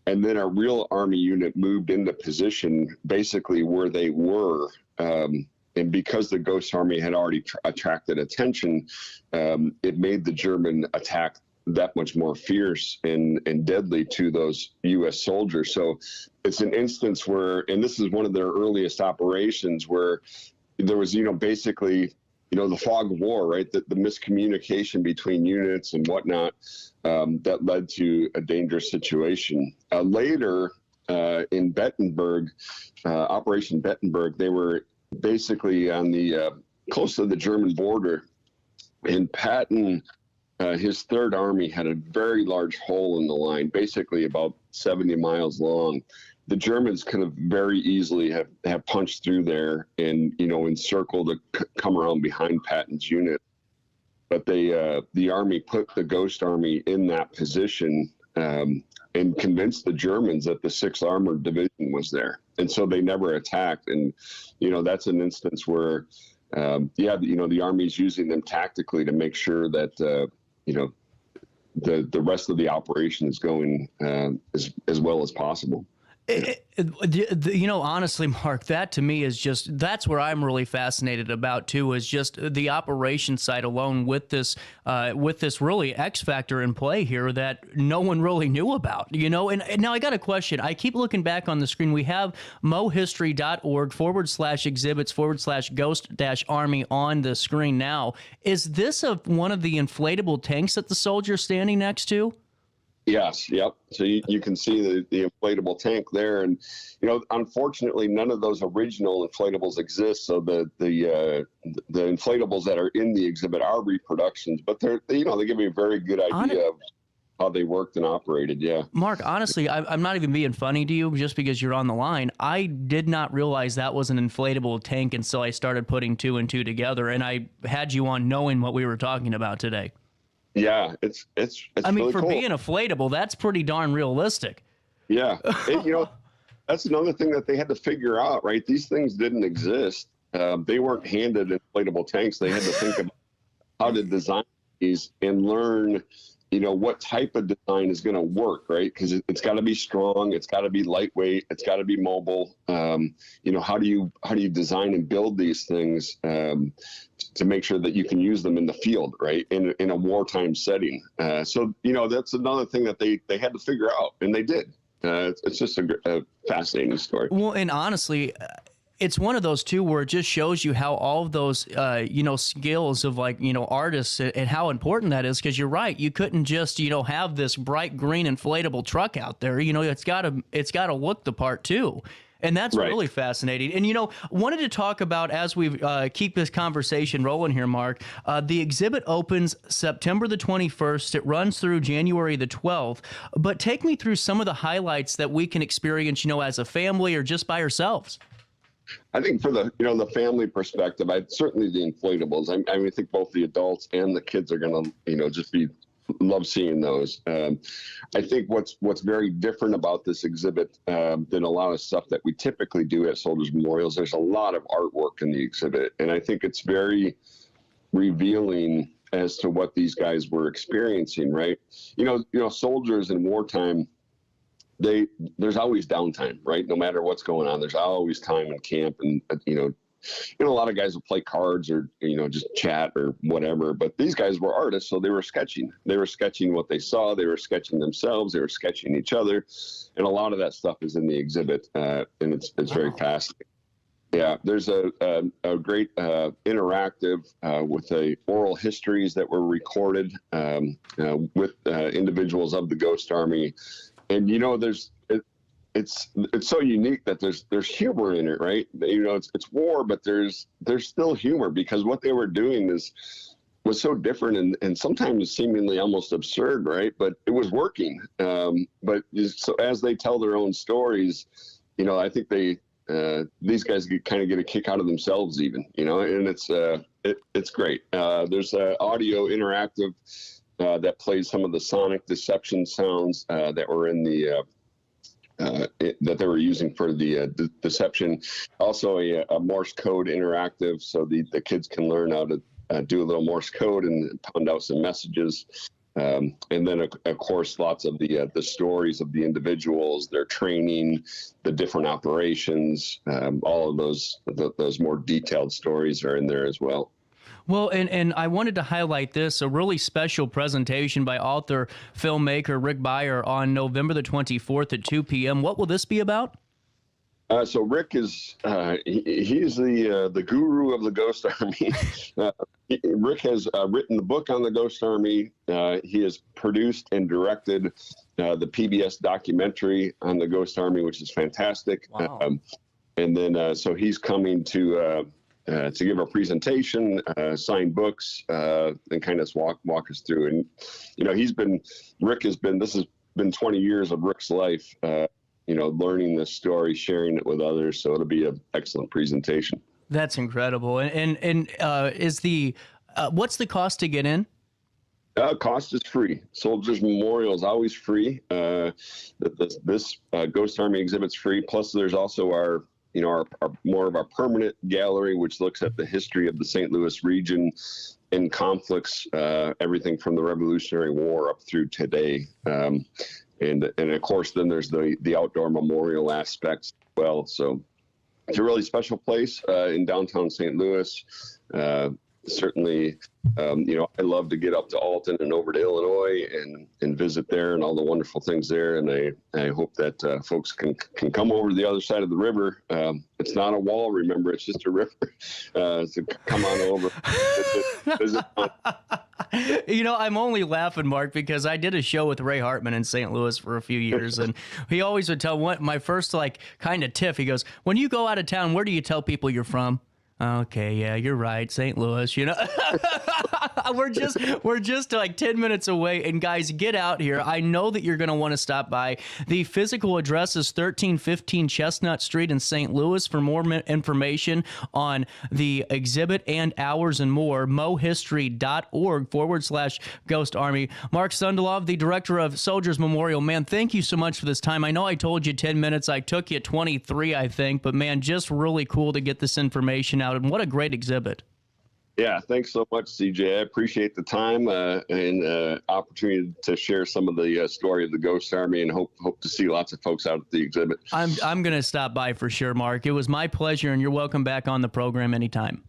and then a real Army unit moved into position basically where they were. And because the Ghost Army had already attracted attention, it made the German attack that much more fierce and deadly to those U.S. soldiers. So it's an instance where, and this is one of their earliest operations, where there was, basically, the fog of war, right? The miscommunication between units and whatnot that led to a dangerous situation. Later, in Bettenberg, Operation Bettenberg, they were basically on the close to the German border, and Patton, his Third Army, had a very large hole in the line, basically about 70 miles long. The Germans could have very easily have punched through there and, encircled to come around behind Patton's unit. But the Army put the Ghost Army in that position and convinced the Germans that the 6th Armored Division was there. And so they never attacked. And, that's an instance where, the Army's using them tactically to make sure that, the rest of the operation is going as well as possible. Honestly, Mark, that to me is that's where I'm really fascinated about too, is just the operation side alone with this really X factor in play here that no one really knew about, and now I got a question. I keep looking back on the screen. We have mohistory.org/exhibits/ghost-army on the screen now. Is this one of the inflatable tanks that the soldier's standing next to? Yes. Yep. So you can see the inflatable tank there, and unfortunately, none of those original inflatables exist. So the inflatables that are in the exhibit are reproductions, but they give you a very good idea of how they worked and operated. Yeah. Mark, honestly, I'm not even being funny to you just because you're on the line. I did not realize that was an inflatable tank until I started putting two and two together, and I had you on knowing what we were talking about today. Yeah, it's I mean, really for cool. being inflatable, that's pretty darn realistic. Yeah. That's another thing that they had to figure out, right? These things didn't exist. They weren't handed inflatable tanks. They had to think about how to design these and learn, what type of design is going to work, right? Because it's got to be strong. It's got to be lightweight. It's got to be mobile. How do you design and build these things to make sure that you can use them in the field, right? In a wartime setting. So that's another thing that they had to figure out, and they did. It's just a fascinating story. Well, and honestly, it's one of those too where it just shows you how all of those skills of artists and how important that is, because you're right, you couldn't just have this bright green inflatable truck out there. It's got to look the part too. And that's right. Really fascinating. And, wanted to talk about, as we keep this conversation rolling here, Mark, the exhibit opens September the 21st. It runs through January the 12th. But take me through some of the highlights that we can experience, as a family or just by ourselves. I think for the family perspective, certainly the inflatables. I think both the adults and the kids are going to just love seeing those. I think what's very different about this exhibit than a lot of stuff that we typically do at Soldiers Memorials, there's a lot of artwork in the exhibit, and I think it's very revealing as to what these guys were experiencing. Right? Soldiers in wartime, there's always downtime, right? No matter what's going on, there's always time in camp, and a lot of guys will play cards or, just chat or whatever. But these guys were artists, so they were sketching. They were sketching what they saw. They were sketching themselves. They were sketching each other. And a lot of that stuff is in the exhibit, and it's very fascinating. Yeah, there's a great interactive with oral histories that were recorded with individuals of the Ghost Army. And, it's so unique that there's humor in it, right? It's war, but there's still humor, because what they were doing was so different and sometimes seemingly almost absurd, right? But it was working. But so as they tell their own stories, I think these guys get a kick out of themselves even, and it's great. There's audio interactive that plays some of the sonic deception sounds that were in the that they were using for the deception. Also a Morse code interactive, so the kids can learn how to do a little Morse code and pound out some messages. And then, of course, lots of the stories of the individuals, their training, the different operations, all of those more detailed stories are in there as well. Well, and I wanted to highlight this, a really special presentation by author, filmmaker Rick Beyer on November the 24th at 2 p.m. What will this be about? So Rick is he's the guru of the Ghost Army. Rick has written the book on the Ghost Army. He has produced and directed the PBS documentary on the Ghost Army, which is fantastic. Wow. And then so he's coming to give a presentation, sign books, and kind of walk us through. And this has been 20 years of Rick's life. Learning this story, sharing it with others. So it'll be an excellent presentation. That's incredible. And is what's the cost to get in? Cost is free. Soldiers Memorial is always free. This Ghost Army exhibit's free. Plus, there's also our more of our permanent gallery, which looks at the history of the St. Louis region in conflicts, everything from the Revolutionary War up through today. And of course, then there's the outdoor memorial aspects as well. So it's a really special place in downtown St. Louis. Certainly, I love to get up to Alton and over to Illinois and visit there and all the wonderful things there. And I hope that folks can come over to the other side of the river. It's not a wall, remember, it's just a river. So come on over. Visit. I'm only laughing, Mark, because I did a show with Ray Hartman in St. Louis for a few years, and he always would tell my first kind of tiff. He goes, "When you go out of town, where do you tell people you're from?" Okay, yeah, you're right, St. Louis, we're just like 10 minutes away, and guys, get out here. I know that you're going to want to stop by. The physical address is 1315 Chestnut Street in St. Louis. For more information on the exhibit and hours and more, mohistory.org/Ghost Army. Mark Sundelov, the director of Soldiers Memorial. Man, thank you so much for this time. I know I told you 10 minutes. I took you 23, I think, but man, just really cool to get this information out. And what a great exhibit. Yeah, thanks so much, CJ. I appreciate the time and opportunity to share some of the story of the Ghost Army, and hope to see lots of folks out at the exhibit. I'm going to stop by for sure, Mark. It was my pleasure, and you're welcome back on the program anytime.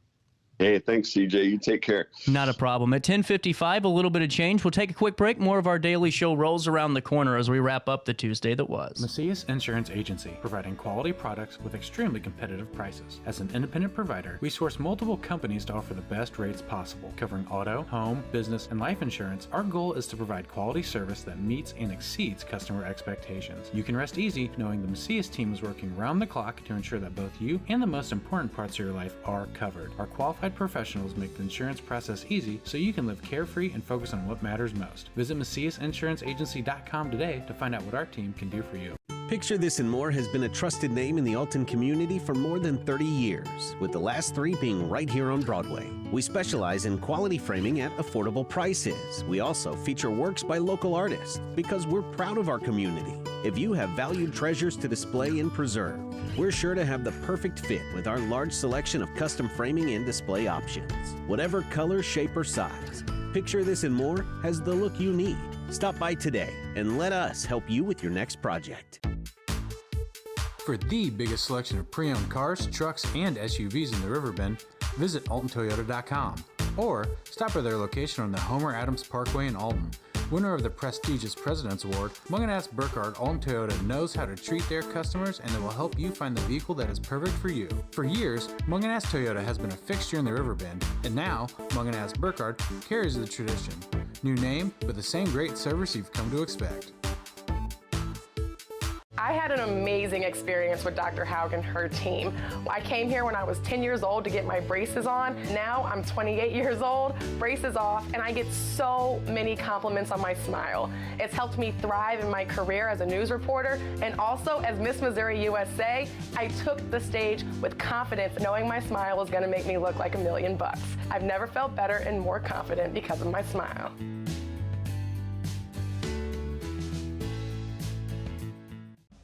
Hey, thanks, CJ. You take care. Not a problem. At 10:55, a little bit of change. We'll take a quick break. More of our daily show rolls around the corner as we wrap up the Tuesday that was. Macias Insurance Agency, providing quality products with extremely competitive prices. As an independent provider, we source multiple companies to offer the best rates possible. Covering auto, home, business, and life insurance, our goal is to provide quality service that meets and exceeds customer expectations. You can rest easy knowing the Macias team is working round the clock to ensure that both you and the most important parts of your life are covered. Our qualified professionals make the insurance process easy so you can live carefree and focus on what matters most. Visit MaciasInsuranceAgency.com today to find out what our team can do for you. Picture This and More has been a trusted name in the Alton community for more than 30 years, with the last 3 being right here on Broadway. We specialize in quality framing at affordable prices. We also feature works by local artists because we're proud of our community. If you have valued treasures to display and preserve, we're sure to have the perfect fit with our large selection of custom framing and display options. Whatever color, shape, or size, Picture This and More has the look you need. Stop by today and let us help you with your next project. For the biggest selection of pre-owned cars, trucks, and SUVs in the Riverbend, visit AltonToyota.com or stop by their location on the Homer Adams Parkway in Alton. Winner of the prestigious President's Award, Mungan Burkhardt Alton Toyota knows how to treat their customers, and they will help you find the vehicle that is perfect for you. For years, Mungan Toyota has been a fixture in the Riverbend, and now Mungan Burkhardt carries the tradition. New name, but the same great service you've come to expect. I had an amazing experience with Dr. Haug and her team. I came here when I was 10 years old to get my braces on. Now I'm 28 years old, braces off, and I get so many compliments on my smile. It's helped me thrive in my career as a news reporter, and also as Miss Missouri USA, I took the stage with confidence, knowing my smile was gonna make me look like $1,000,000. I've never felt better and more confident because of my smile.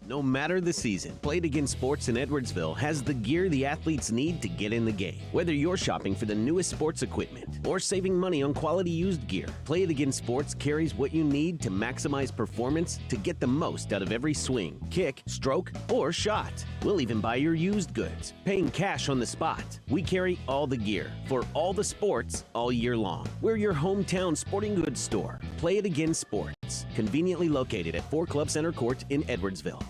No matter the season, Play It Again Sports in Edwardsville has the gear the athletes need to get in the game. Whether you're shopping for the newest sports equipment or saving money on quality used gear, Play It Again Sports carries what you need to maximize performance to get the most out of every swing, kick, stroke, or shot. We'll even buy your used goods, paying cash on the spot. We carry all the gear for all the sports all year long. We're your hometown sporting goods store. Play It Again Sports, conveniently located at 4 Club Center Court in Edwardsville.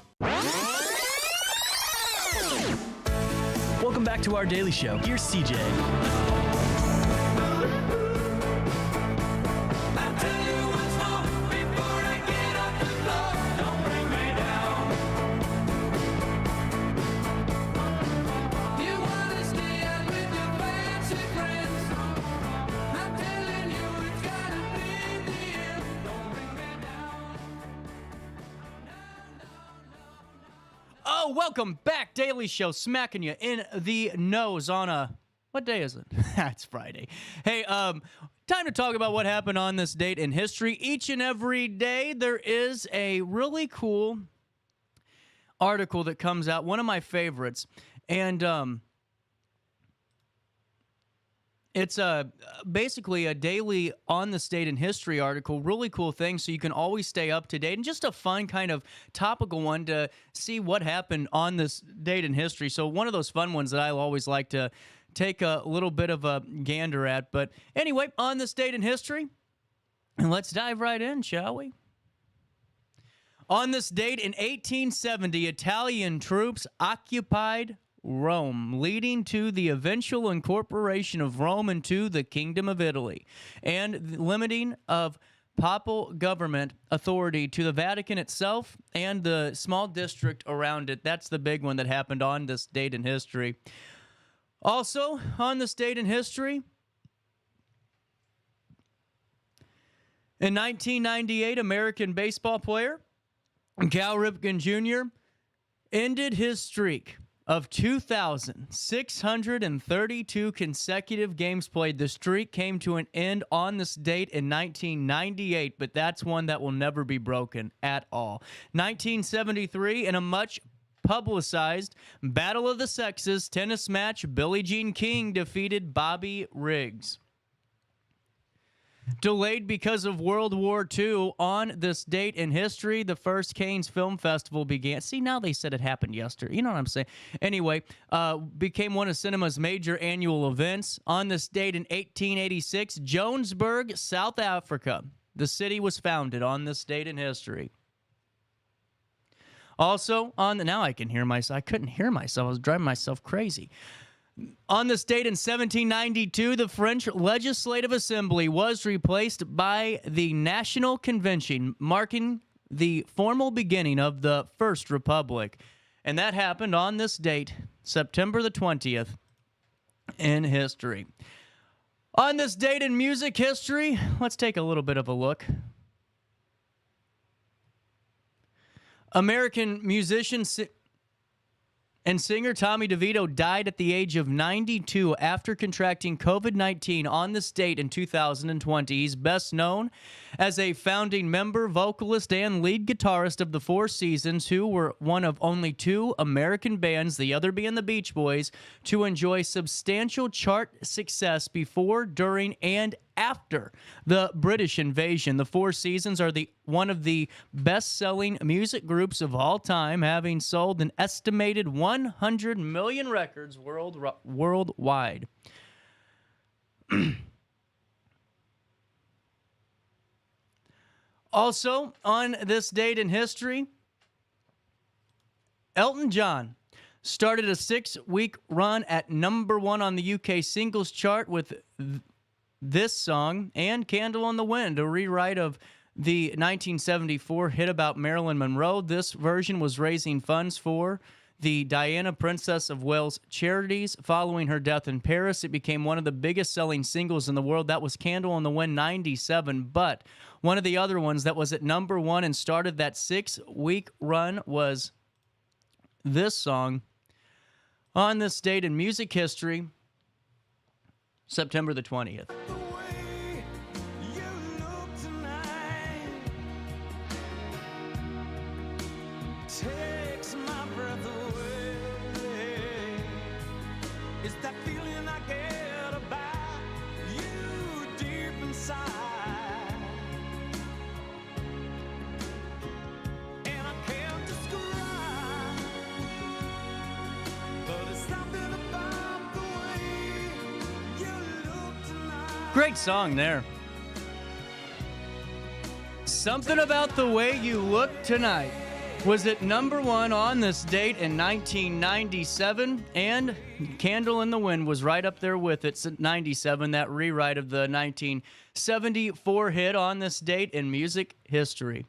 Welcome back to our daily show. Here's CJ. Oh, welcome back. Daily Show, smacking you in the nose on a... What day is it? It's Friday. Hey, time to talk about what happened on this date in history. Each and every day, there is a really cool article that comes out, one of my favorites. And it's basically a daily on the state in history article, really cool thing, so you can always stay up to date, and just a fun kind of topical one to see what happened on this date in history. So one of those fun ones that I always like to take a little bit of a gander at. But anyway, on this date in history, and let's dive right in, shall we? On this date in 1870, Italian troops occupied Rome, leading to the eventual incorporation of Rome into the Kingdom of Italy, and the limiting of papal government authority to the Vatican itself and the small district around it. That's the big one that happened on this date in history. Also, on this date in history, in 1998, American baseball player Cal Ripken Jr. ended his streak of 2,632 consecutive games played. The streak came to an end on this date in 1998, but that's one that will never be broken at all. 1973, in a much publicized Battle of the Sexes tennis match, Billie Jean King defeated Bobby Riggs. Delayed because of World War II, on this date in history, the first Cannes Film Festival began. See, now they said it happened yesterday. You know what I'm saying? Anyway, became one of cinema's major annual events. On this date in 1886, Johannesburg, South Africa. The city was founded on this date in history. Also, now I can hear myself. I couldn't hear myself. I was driving myself crazy. On this date in 1792, the French Legislative Assembly was replaced by the National Convention, marking the formal beginning of the First Republic. And that happened on this date, September the 20th, in history. On this date in music history, let's take a little bit of a look. American musician and singer Tommy DeVito died at the age of 92 after contracting COVID-19 on this date in 2020. He's best known as a founding member, vocalist, and lead guitarist of the Four Seasons, who were one of only 2 American bands, the other being the Beach Boys, to enjoy substantial chart success before, during, and after the British invasion. The Four Seasons are one of the best-selling music groups of all time, having sold an estimated 100 million records worldwide. Also, on this date in history, Elton John started a 6-week run at #1 on the UK singles chart with this song and Candle in the Wind, a rewrite of the 1974 hit about Marilyn Monroe. This version was raising funds for the Diana, Princess of Wales charities. Following her death in Paris, it became one of the biggest selling singles in the world. That was Candle in the Wind, 97. But one of the other ones that was at #1 and started that 6-week run was this song. On this date in music history, September the 20th. Takes my breath away. It's that feeling I get about you deep inside. And I can't describe, but it's something about the way you look tonight. Great song there. Something About the Way You Look Tonight was at #1 on this date in 1997, and Candle in the Wind was right up there with it at 97, that rewrite of the 1974 hit on this date in music history.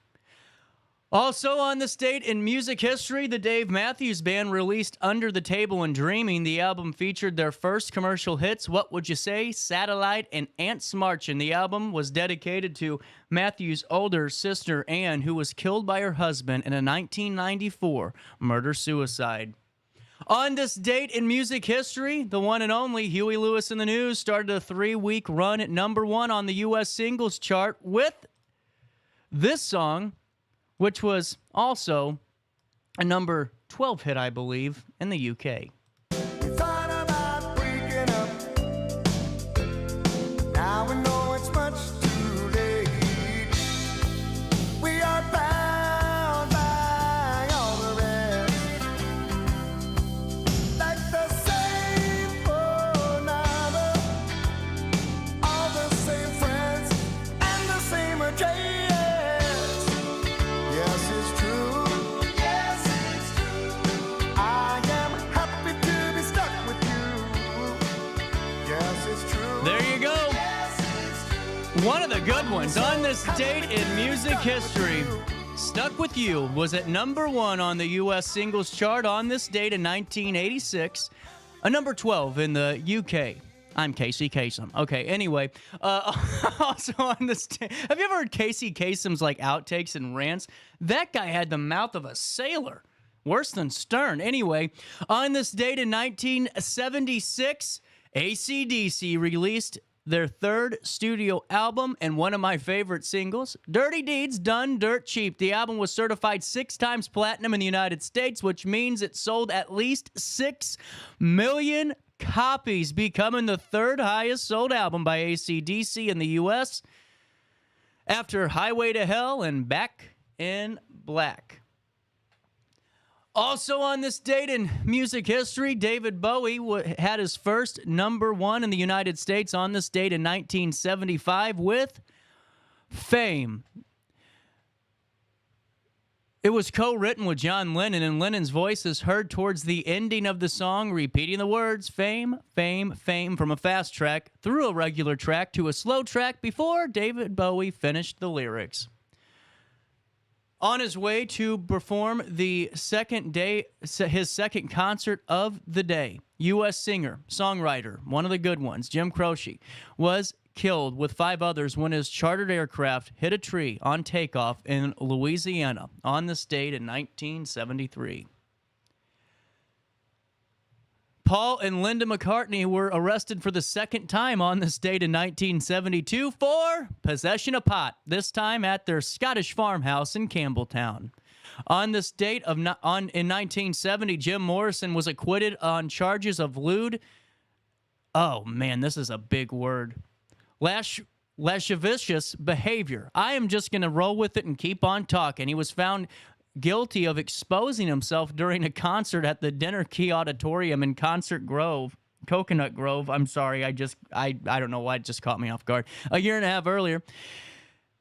Also on this date in music history, the Dave Matthews Band released Under the Table and Dreaming. The album featured their first commercial hits, What Would You Say, Satellite, and Ants Marchin'. The album was dedicated to Matthews' older sister, Anne, who was killed by her husband in a 1994 murder-suicide. On this date in music history, the one and only Huey Lewis and the News started a 3-week run at #1 on the U.S. singles chart with this song, which was also a number 12 hit, I believe, in the UK. Thought about breaking up. Now we know it's much too late. We are bound by all the rest. Like the same phone number, all the same friends, and the same address. Yes, it's true. Yes, it's true. I am happy to be stuck with you. Yes, it's true. There you go. One of the good ones on this date in music history. Stuck With You was at #1 on the U.S. singles chart on this date in 1986, a number 12 in the UK. I'm Casey Kasem. Okay, anyway, also on this, have you ever heard Casey Kasem's like outtakes and rants? That guy had the mouth of a sailor, worse than Stern. Anyway, on this date in 1976, AC/DC released their third studio album and one of my favorite singles, Dirty Deeds Done Dirt Cheap. The album was certified 6 times platinum in the United States, which means it sold at least 6 million copies, becoming the third highest sold album by AC/DC in the U.S. after Highway to Hell and Back in Black. Also on this date in music history, David Bowie had his first #1 in the United States on this date in 1975 with Fame. It was co-written with John Lennon, and Lennon's voice is heard towards the ending of the song, repeating the words, fame, fame, fame, from a fast track through a regular track to a slow track before David Bowie finished the lyrics. On his way to perform his second concert of the day, U.S. singer, songwriter, one of the good ones, Jim Croce, was killed with 5 others when his chartered aircraft hit a tree on takeoff in Louisiana on this date in 1973. Paul and Linda McCartney were arrested for the second time on this date in 1972 for possession of pot, this time at their Scottish farmhouse in Campbelltown. On this date in 1970, Jim Morrison was acquitted on charges of lewd. Oh man, this is a big word. lascivious behavior. I am just going to roll with it and keep on talking. He was found guilty of exposing himself during a concert at the Dinner Key Auditorium in Coconut Grove. I'm sorry, I don't know why it just caught me off guard. A year and a half earlier.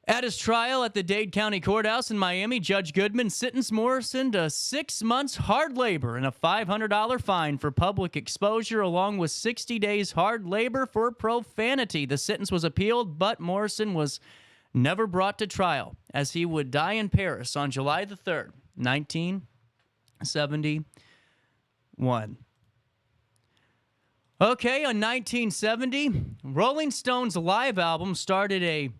At his trial at the Dade County Courthouse in Miami, Judge Goodman sentenced Morrison to 6 months hard labor and a $500 fine for public exposure, along with 60 days hard labor for profanity. The sentence was appealed, but Morrison was never brought to trial, as he would die in Paris on July the 3rd, 1971. Okay, on 1970, Rolling Stones' live album started a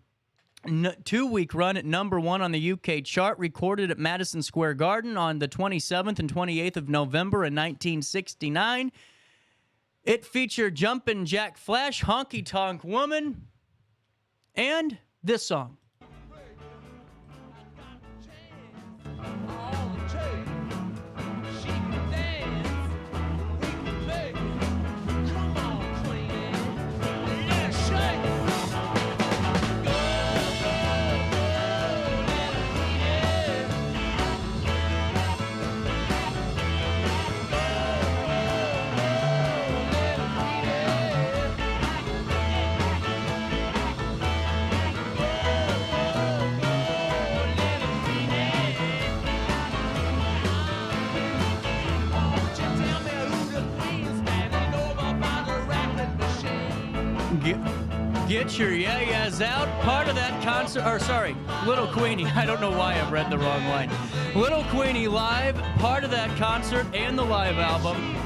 2-week run at number 1 on the UK chart, recorded at Madison Square Garden on the 27th and 28th of November in 1969. It featured Jumpin' Jack Flash, Honky Tonk Woman, and this song. Get your yeah-yeahs out. Part of that concert, Little Queenie. I don't know why I've read the wrong line. Little Queenie live, part of that concert and the live album.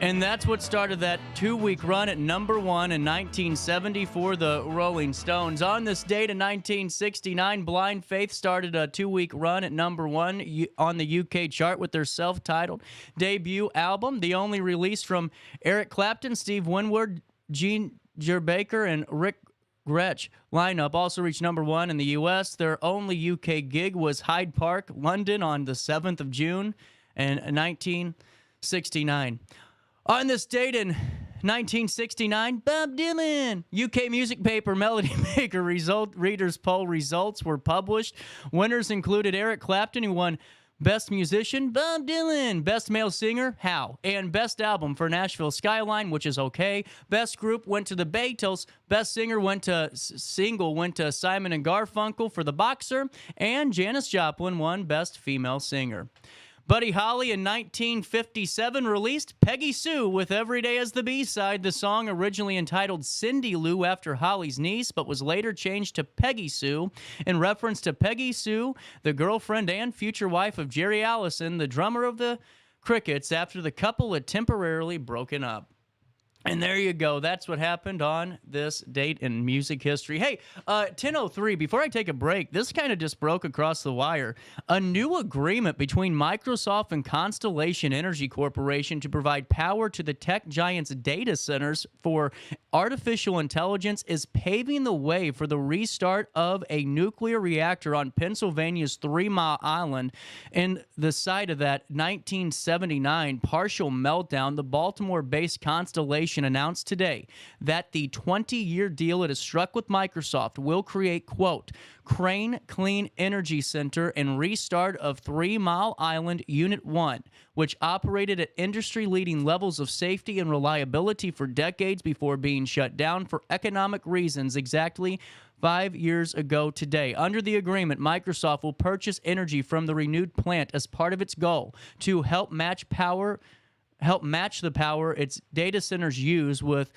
And that's what started that 2-week run at number 1 in 1970 for the Rolling Stones. On this date in 1969, Blind Faith started a 2-week run at number 1 on the UK chart with their self-titled debut album, the only release from Eric Clapton, Steve Winwood, Gene Baker, and Rick Gretsch lineup. Also reached number 1 in the U.S. Their only UK gig was Hyde Park, London on the 7th of June in 1969. On this date in 1969, Bob Dylan. UK music paper Melody Maker readers poll results were published. Winners included Eric Clapton, who won Best Musician, Bob Dylan. Best Male Singer, How. And Best Album for Nashville Skyline, which is okay. Best Group went to the Beatles. Best Single went to Simon and Garfunkel for The Boxer. And Janis Joplin won Best Female Singer. Buddy Holly in 1957 released Peggy Sue with Every Day as the B-side. The song, originally entitled Cindy Lou after Holly's niece, but was later changed to Peggy Sue in reference to Peggy Sue, the girlfriend and future wife of Jerry Allison, the drummer of the Crickets, after the couple had temporarily broken up. And there you go. That's what happened on this date in music history. Hey, 10:03, before I take a break, this kind of just broke across the wire. A new agreement between Microsoft and Constellation Energy Corporation to provide power to the tech giant's data centers for artificial intelligence is paving the way for the restart of a nuclear reactor on Pennsylvania's 3 Mile Island. In the site of that 1979 partial meltdown, the Baltimore-based Constellation announced today that the 20-year deal it has struck with Microsoft will create, quote, Crane Clean Energy Center and restart of 3 Mile Island Unit 1, which operated at industry-leading levels of safety and reliability for decades before being shut down for economic reasons exactly 5 years ago today. Under the agreement, Microsoft will purchase energy from the renewed plant as part of its goal to help match the power its data centers use with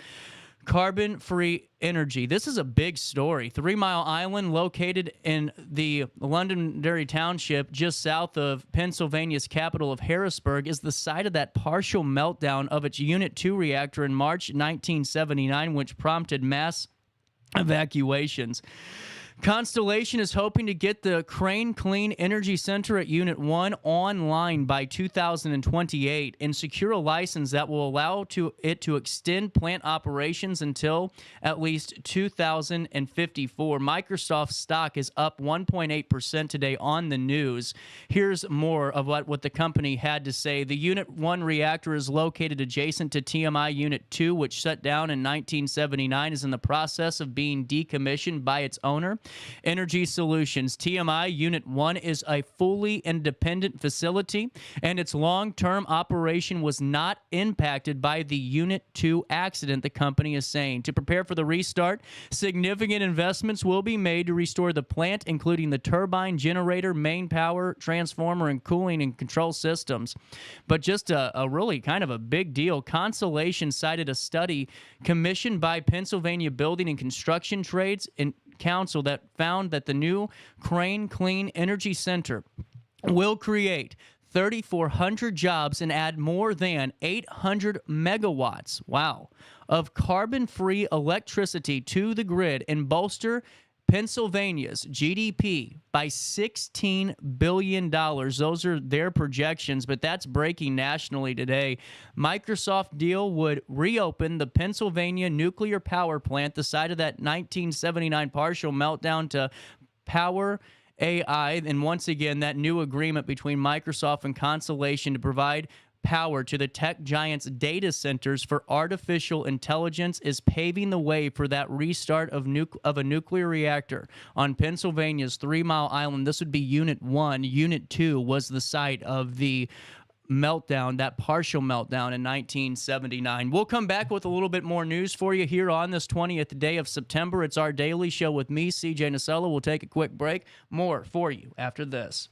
carbon-free energy. This is a big story. 3 Mile Island, located in the Londonderry Township, just south of Pennsylvania's capital of Harrisburg, is the site of that partial meltdown of its Unit 2 reactor in March 1979, which prompted mass evacuations. Constellation is hoping to get the Crane Clean Energy Center at Unit 1 online by 2028 and secure a license that will allow it to extend plant operations until at least 2054. Microsoft stock is up 1.8% today on the news. Here's more of what the company had to say. The Unit 1 reactor is located adjacent to TMI Unit 2, which shut down in 1979, is in the process of being decommissioned by its owner, Energy Solutions. TMI Unit 1 is a fully independent facility, and its long-term operation was not impacted by the Unit 2 accident, the company is saying. To prepare for the restart, significant investments will be made to restore the plant, including the turbine, generator, main power, transformer, and cooling and control systems. But just a really kind of a big deal. Constellation cited a study commissioned by Pennsylvania Building and Construction Trades and Council that found that the new Crane Clean Energy Center will create 3,400 jobs and add more than 800 megawatts, of carbon-free electricity to the grid and bolster Pennsylvania's GDP by $16 billion. Those are their projections, but that's breaking nationally today. Microsoft deal would reopen the Pennsylvania nuclear power plant, the site of that 1979 partial meltdown, to power AI. And once again, that new agreement between Microsoft and Constellation to provide power to the tech giant's data centers for artificial intelligence is paving the way for that restart of a nuclear reactor on Pennsylvania's 3 Mile Island. This would be Unit 1. Unit 2 was the site of the meltdown, that partial meltdown in 1979. We'll come back with a little bit more news for you here on this 20th day of September. It's our daily show with me, CJ Nacella. We'll take a quick break. More for you after this.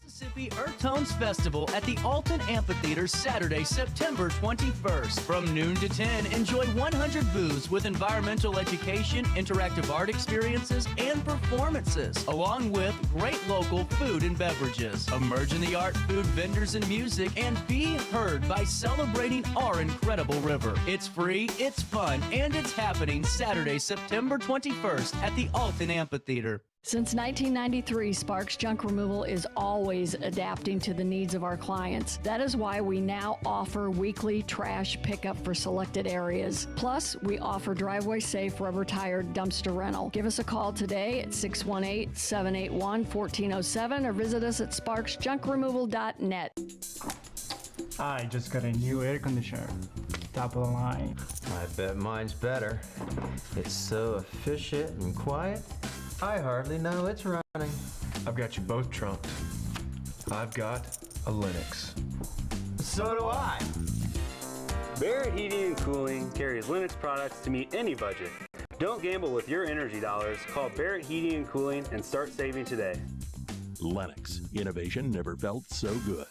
Mississippi Earth Tones Festival at the Alton Amphitheater Saturday, September 21st. From noon to 10, enjoy 100 booths with environmental education, interactive art experiences, and performances, along with great local food and beverages. Emerge in the art, food, vendors, and music, and be heard by celebrating our incredible river. It's free, it's fun, and it's happening Saturday, September 21st at the Alton Amphitheater. Since 1993, Sparks Junk Removal is always adapting to the needs of our clients. That is why we now offer weekly trash pickup for selected areas. Plus, we offer driveway-safe rubber-tired dumpster rental. Give us a call today at 618-781-1407 or visit us at sparksjunkremoval.net. I just got a new air conditioner. Top of the line. I bet mine's better. It's so efficient and quiet, I hardly know it's running. I've got you both trumped. I've got a Linux. So do I. Barrett Heating and Cooling carries Linux products to meet any budget. Don't gamble with your energy dollars. Call Barrett Heating and Cooling and start saving today. Lennox. Innovation never felt so good.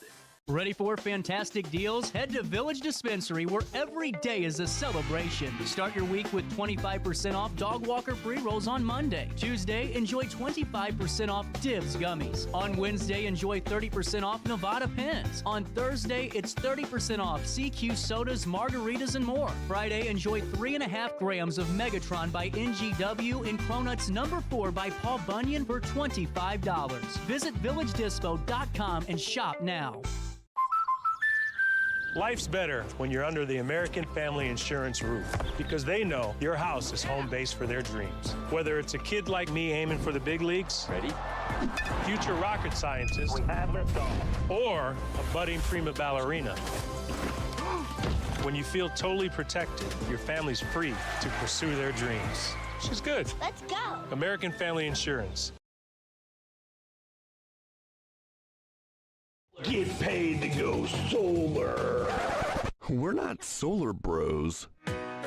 Ready for fantastic deals? Head to Village Dispensary, where every day is a celebration. Start your week with 25% off Dog Walker pre-rolls on Monday. Tuesday, enjoy 25% off Dibs gummies. On Wednesday, enjoy 30% off Nevada pens. On Thursday, it's 30% off CQ sodas, margaritas, and more. Friday, enjoy 3.5 grams of Megatron by NGW and Cronuts number 4 by Paul Bunyan for $25. Visit VillageDispo.com and shop now. Life's better when you're under the American Family Insurance roof, because they know your house is home base for their dreams. Whether it's a kid like me aiming for the big leagues, ready, future rocket scientist, or a budding prima ballerina. When you feel totally protected, your family's free to pursue their dreams. She's good. Let's go. American Family Insurance. Get paid to go solar. We're not solar bros.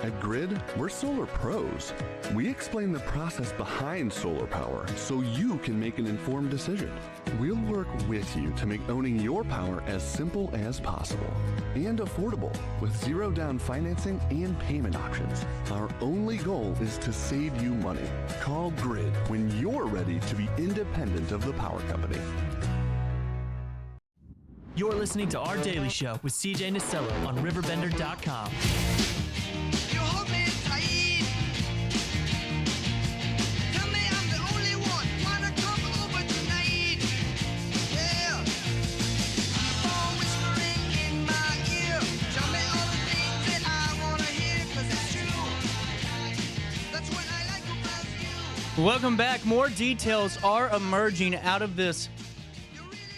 At Grid, we're solar pros. We explain the process behind solar power so you can make an informed decision. We'll work with you to make owning your power as simple as possible and affordable with zero down financing and payment options. Our only goal is to save you money. Call Grid when you're ready to be independent of the power company. You're listening to Our Daily Show with CJ Nacella on RiverBender.com. You hold me tight, Welcome back. More details are emerging out of this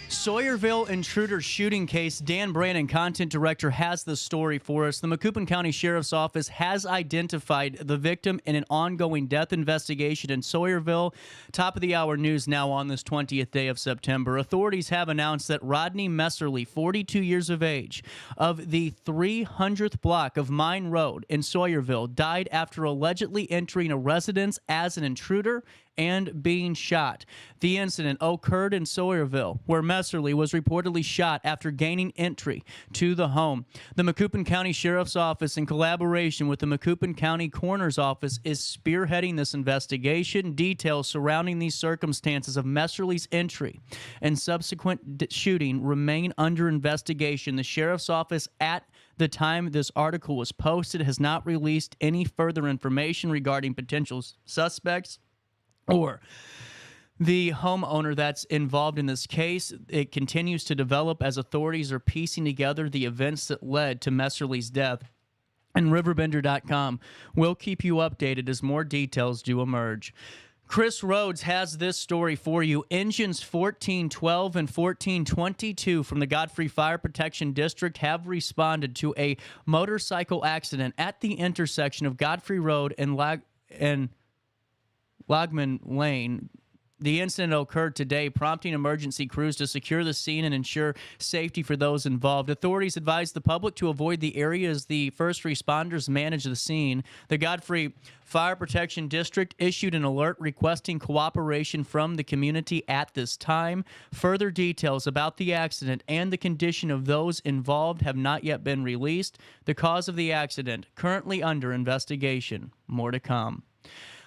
Sawyerville intruder shooting case. Dan Brannon, content director, has the story for us. The Macoupin County Sheriff's Office has identified the victim in an ongoing death investigation in Sawyerville. Top of the hour news now on this 20th day of September. Authorities have announced that Rodney Messerly, 42 years of age, of the 300th block of Mine Road in Sawyerville, died after allegedly entering a residence as an intruder and being shot. The incident occurred in Sawyerville, where Messerly was reportedly shot after gaining entry to the home. The Macoupin County Sheriff's Office, in collaboration with the Macoupin County Coroner's Office, is spearheading this investigation. Details surrounding these circumstances of Messerly's entry and subsequent shooting remain under investigation. The Sheriff's Office, at the time this article was posted, has not released any further information regarding potential suspects or the homeowner that's involved in this case. It continues to develop as authorities are piecing together the events that led to Messerly's death. And RiverBender.com will keep you updated as more details do emerge. Chris Rhodes has this story for you. Engines 1412 and 1422 from the Godfrey Fire Protection District have responded to a motorcycle accident at the intersection of Godfrey Road and Logman Lane. The incident occurred today, prompting emergency crews to secure the scene and ensure safety for those involved. Authorities advised the public to avoid the area as the first responders manage the scene. The Godfrey Fire Protection District issued an alert requesting cooperation from the community at this time. Further details about the accident and the condition of those involved have not yet been released. The cause of the accident currently under investigation. More to come.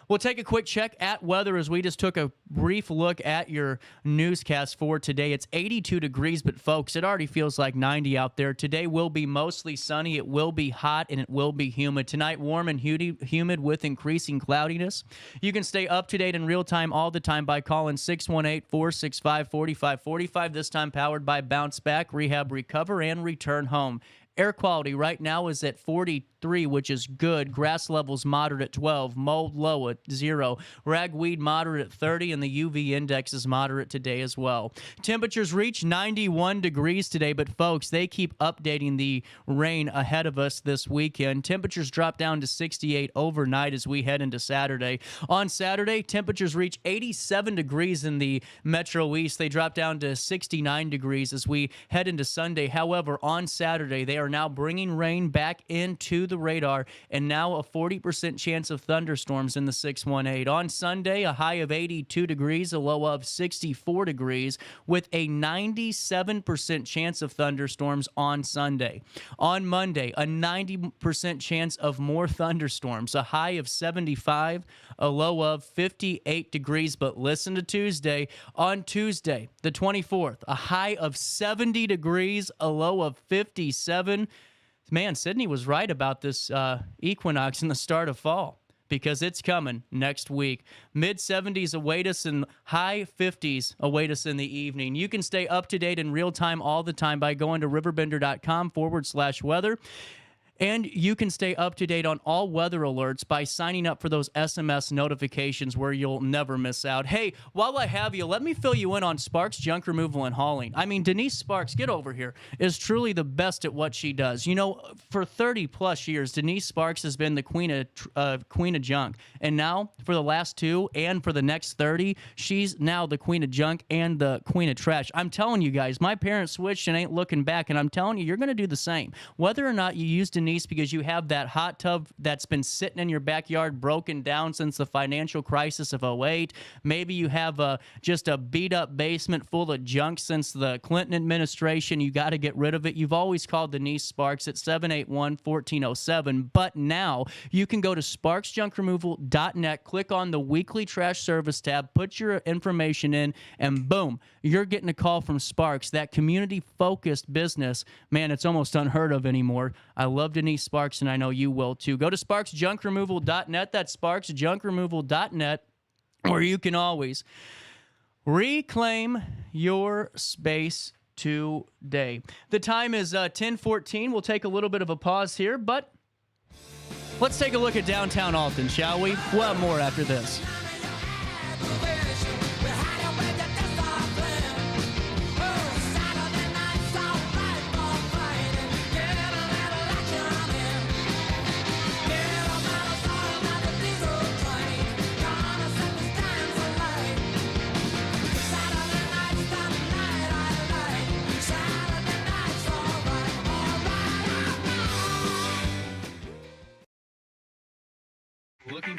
We'll take a quick check at weather as we just took a brief look at your newscast for today. It's 82 degrees, but folks, it already feels like 90 out there. Today will be mostly sunny, it will be hot, and it will be humid. Tonight, warm and humid with increasing cloudiness. You can stay up to date in real time all the time by calling 618-465-4545. This time powered by Bounce Back, Rehab, Recover, and Return Home. Air quality right now is at 43, which is good. Grass levels moderate at 12. Mold low at 0. Ragweed moderate at 30, and the UV index is moderate today as well. Temperatures reach 91 degrees today, but folks, they keep updating the rain ahead of us this weekend. Temperatures drop down to 68 overnight as we head into Saturday. On Saturday, temperatures reach 87 degrees in the Metro East. They drop down to 69 degrees as we head into Sunday. However, on Saturday, they are now bringing rain back into the radar, and now a 40% chance of thunderstorms in the 618. On Sunday, a high of 82 degrees, a low of 64 degrees, with a 97% chance of thunderstorms on Sunday. On Monday, a 90% chance of more thunderstorms, a high of 75, a low of 58 degrees. But listen to Tuesday. On Tuesday, the 24th, a high of 70 degrees, a low of 57. Man, Sydney was right about this equinox and the start of fall, because it's coming next week. Mid-70s await us and high 50s await us in the evening. You can stay up to date in real time all the time by going to RiverBender.com/weather. And you can stay up to date on all weather alerts by signing up for those SMS notifications where you'll never miss out. Hey, while I have you, let me fill you in on Sparks Junk Removal and Hauling. I mean, Denise Sparks, get over here, is truly the best at what she does. You know, for 30 plus years, Denise Sparks has been the queen of junk. And now, for the last 2 and for the next 30, she's now the queen of junk and the queen of trash. I'm telling you guys, my parents switched and ain't looking back, and I'm telling you, you're going to do the same. Whether or not you use Denise because you have that hot tub that's been sitting in your backyard broken down since the financial crisis of 08. Maybe you have just a beat-up basement full of junk since the Clinton administration. You got to get rid of it. You've always called Denise Sparks at 781-1407. But now you can go to sparksjunkremoval.net, click on the weekly trash service tab, put your information in, and boom, you're getting a call from Sparks, that community-focused business. Man, it's almost unheard of anymore. I love Denise Sparks, and I know you will too. Go to sparksjunkremoval.net. That's sparksjunkremoval.net, where you can always reclaim your space today. The time is 10:14. We'll take a little bit of a pause here, but let's take a look at downtown Alton, shall we? We'll have more after this.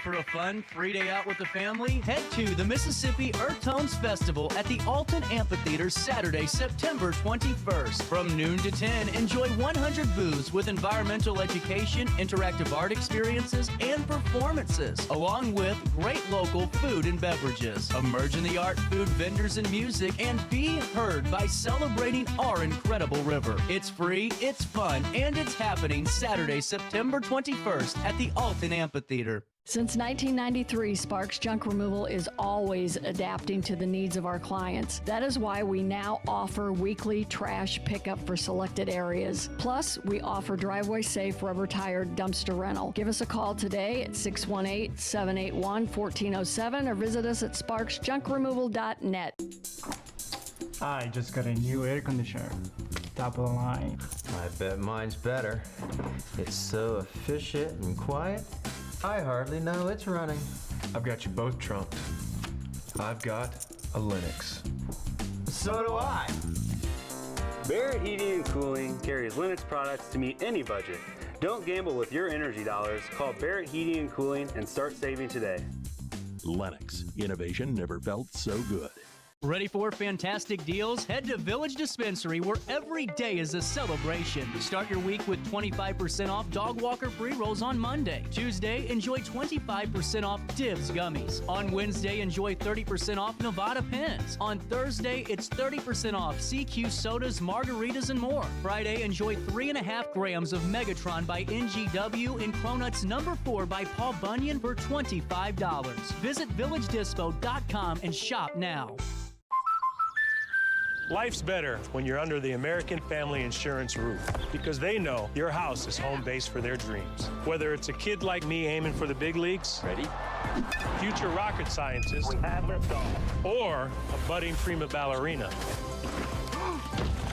for a fun, free day out with the family? Head to the Mississippi Earth Tones Festival at the Alton Amphitheater Saturday, September 21st. From noon to 10, enjoy 100 booths with environmental education, interactive art experiences, and performances, along with great local food and beverages. Emerge in the art, food, vendors, and music, and be heard by celebrating our incredible river. It's free, it's fun, and it's happening Saturday, September 21st at the Alton Amphitheater. Since 1993, Sparks Junk Removal is always adapting to the needs of our clients. That is why we now offer weekly trash pickup for selected areas. Plus, we offer driveway-safe rubber-tired dumpster rental. Give us a call today at 618-781-1407 or visit us at sparksjunkremoval.net. I just got a new air conditioner. Top of the line. I bet mine's better. It's so efficient and quiet, I hardly know it's running. I've got you both trumped. I've got a Linux. So do I. Barrett Heating and Cooling carries Lennox products to meet any budget. Don't gamble with your energy dollars. Call Barrett Heating and Cooling and start saving today. Lennox. Innovation never felt so good. Ready for fantastic deals? Head to Village Dispensary, where every day is a celebration. Start your week with 25% off Dog Walker pre-rolls on Monday. Tuesday, enjoy 25% off Divs gummies. On Wednesday, enjoy 30% off Nevada pens. On Thursday, it's 30% off CQ sodas, margaritas, and more. Friday, enjoy 3.5 grams of Megatron by NGW and Cronuts number 4 by Paul Bunyan for $25. Visit VillageDispo.com and shop now. Life's better when you're under the American Family Insurance roof because they know your house is home base for their dreams. Whether it's a kid like me aiming for the big leagues, ready? Future rocket scientist, or a budding prima ballerina.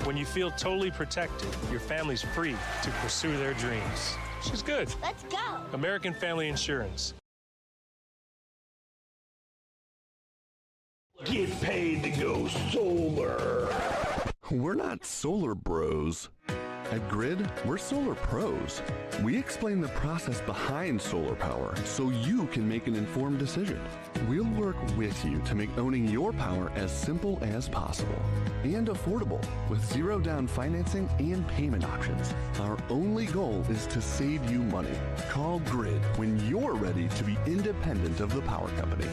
When you feel totally protected, your family's free to pursue their dreams. She's good. Let's go. American Family Insurance. Get paid to go solar. We're not solar bros. At Grid, we're solar pros. We explain the process behind solar power so you can make an informed decision. We'll work with you to make owning your power as simple as possible and affordable with zero down financing and payment options. Our only goal is to save you money. Call Grid when you're ready to be independent of the power company.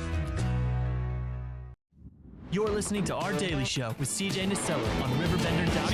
You're listening to Our Daily Show with CJ Nasello on RiverBender.com.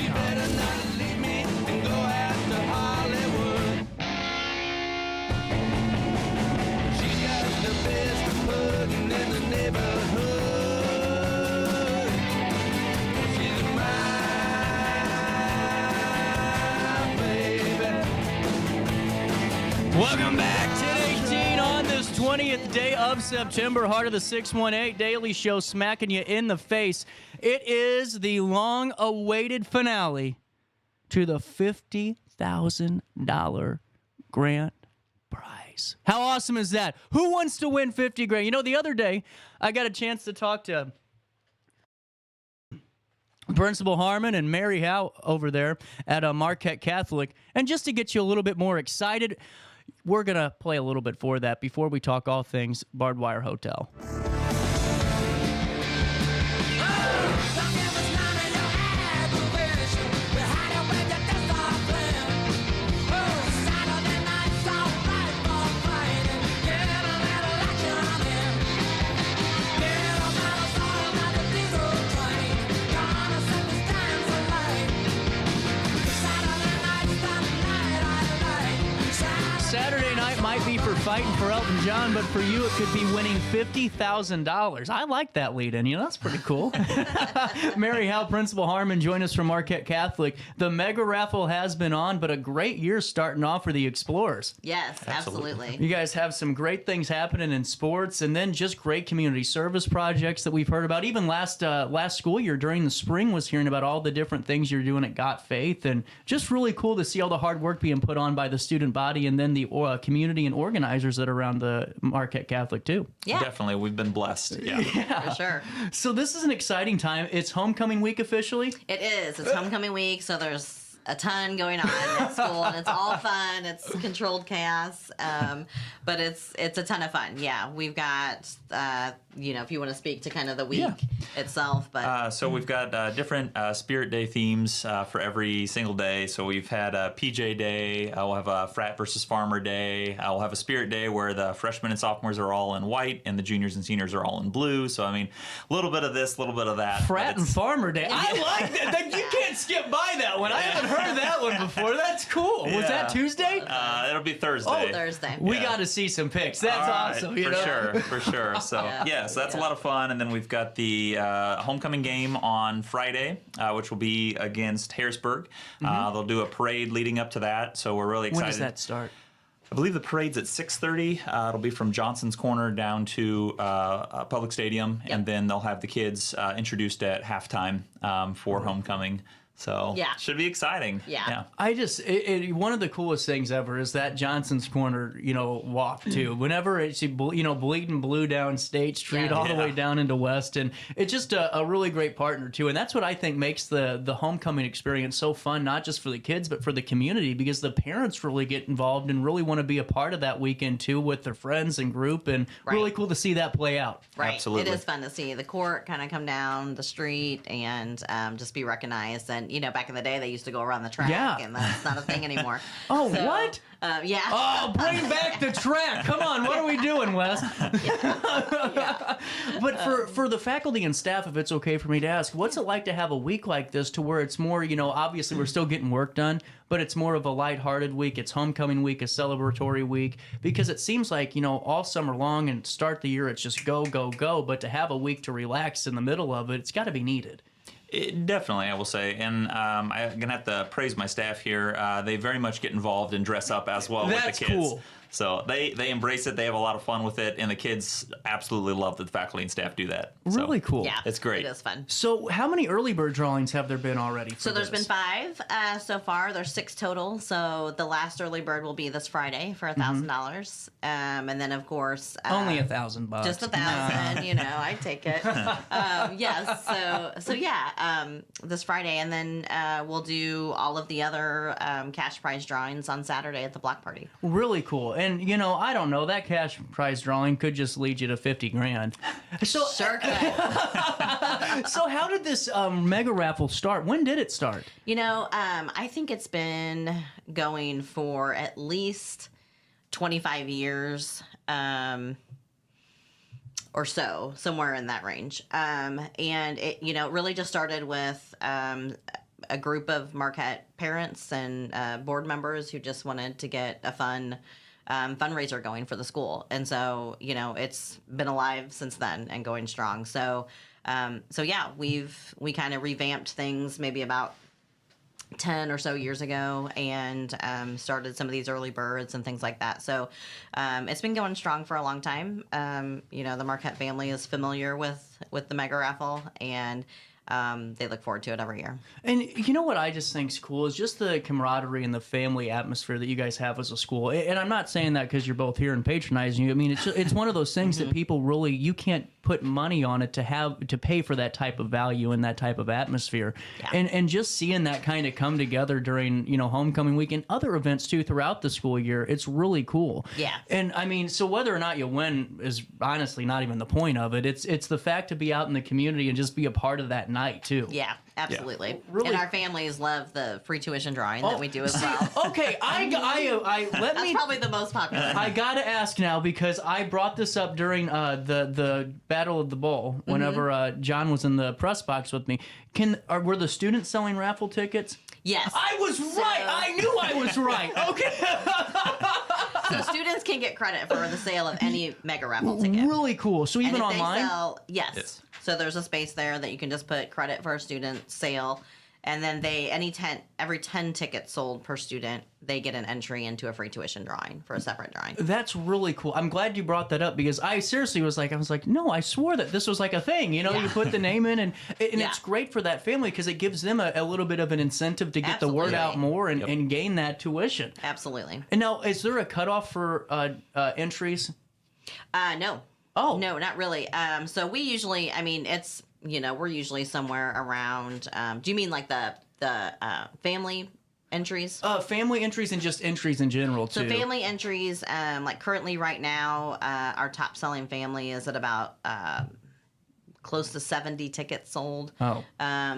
Welcome back. 10:18 on this 20th day of September. Heart of the 618 Daily Show smacking you in the face. It is the long-awaited finale to the $50,000 grand prize. How awesome is that? Who wants to win 50 grand? You know, the other day, I got a chance to talk to Principal Harmon and Mary Howe over there at Marquette Catholic. And just to get you a little bit more excited, we're going to play a little bit for that before we talk all things Barbed Wire Hotel. Saturday night might be for fighting for Elton John, but for you it could be winning $50,000. I like that lead-in. You know, that's pretty cool. Mary Howe, Principal Harmon, join us from Marquette Catholic. The mega raffle has been on, but a great year starting off for the Explorers. Yes, absolutely. You guys have some great things happening in sports, and then just great community service projects that we've heard about. Even last school year during the spring was hearing about all the different things you're doing at Got Faith, and just really cool to see all the hard work being put on by the student body and then the community and organizers that are around the Marquette Catholic too. Yeah. Definitely. We've been blessed. Yeah. For sure. So this is an exciting time. It's homecoming week officially? It is. It's homecoming week, so there's a ton going on at school, and it's all fun. It's controlled chaos, but it's a ton of fun. Yeah, we've got if you want to speak to kind of the week itself, but so we've got different Spirit Day themes for every single day. So we've had a PJ Day. We'll have a Frat versus Farmer Day. We'll have a Spirit Day where the freshmen and sophomores are all in white, and the juniors and seniors are all in blue. So I mean, a little bit of this, a little bit of that. Frat and Farmer Day. I like that. You can't skip by that one. I haven't heard that one before. That's cool. Was that Tuesday? It'll be Thursday. Oh, Thursday. We got to see some pics. That's awesome. For sure. So so that's a lot of fun. And then we've got the homecoming game on Friday, which will be against Harrisburg. They'll do a parade leading up to that. So we're really excited. When does that start? I believe the parade's at 6:30. It'll be from Johnson's Corner down to Public Stadium, and then they'll have the kids introduced at halftime for homecoming. So should be exciting. Yeah. I just one of the coolest things ever is that Johnson's Corner, walk too. Whenever it's bleeding blue down State Street all the way down into West, and it's just a really great partner too. And that's what I think makes the homecoming experience so fun, not just for the kids but for the community, because the parents really get involved and really want to be a part of that weekend too with their friends and group, and really cool to see that play out. Right. Absolutely. It is fun to see the court kind of come down the street and just be recognized. And back in the day, they used to go around the track, and that's not a thing anymore. What? Yeah. Oh, bring back the track. Come on, what are we doing, Wes? But for the faculty and staff, if it's okay for me to ask, what's it like to have a week like this to where it's more, obviously we're still getting work done, but it's more of a lighthearted week. It's homecoming week, a celebratory week, because it seems like, all summer long and start the year, it's just go, go, go. But to have a week to relax in the middle of it, it's got to be needed. Definitely, I will say. And I'm going to have to praise my staff here. They very much get involved and dress up as well with the kids. Cool. So they embrace it. They have a lot of fun with it. And the kids absolutely love that the faculty and staff do that. Really cool. Yeah, it's great. It is fun. So how many early bird drawings have there been already for there's been 5 so far. There's 6 total. So the last early bird will be this Friday for $1,000. And then, of course... only $1,000. Just $1,000. I take it. Yes. So this Friday. And then we'll do all of the other cash prize drawings on Saturday at the block party. Really cool. And, I don't know, that cash prize drawing could just lead you to $50,000. So, sure could. So how did this mega raffle start? When did it start? I think it's been going for at least 25 years or so, somewhere in that range. And it, really just started with a group of Marquette parents and board members who just wanted to get a fun fundraiser going for the school. And so, it's been alive since then and going strong. So we kind of revamped things maybe about 10 or so years ago and started some of these early birds and things like that. So it's been going strong for a long time. The Marquette family is familiar with the mega raffle, and they look forward to it every year. And you know what I just think is cool is just the camaraderie and the family atmosphere that you guys have as a school. And I'm not saying that because you're both here and patronizing you. I mean, it's one of those things that people really, you can't put money on it to pay for that type of value and that type of atmosphere. Yeah. And just seeing that kind of come together during, homecoming week and other events too throughout the school year, it's really cool. Yeah. And I mean, so whether or not you win is honestly not even the point of it. It's the fact to be out in the community and just be a part of that night too. Yeah, absolutely. Yeah. Really? And our families love the free tuition drawing that we do as well. Okay, That's probably the most popular. I gotta ask now because I brought this up during the Battle of the Bowl whenever John was in the press box with me. Were the students selling raffle tickets? Yes. I was right. I knew I was right. Okay. So students can get credit for the sale of any mega raffle ticket. Really cool. So even online? Yes. So there's a space there that you can just put credit for a student sale. And then every 10 tickets sold per student, they get an entry into a free tuition drawing for a separate drawing. That's really cool. I'm glad you brought that up because I seriously was like, no, I swore that this was like a thing. You put the name in and it's great for that family because it gives them a little bit of an incentive to get the word out more and gain that tuition. Absolutely. And now, is there a cutoff for entries? No. Oh. No, not really. So we usually, it's, we're usually somewhere around, do you mean like the family entries? Family entries and just entries in general, too. So family entries, like currently right now, our top selling family is at about close to 70 tickets sold. Oh.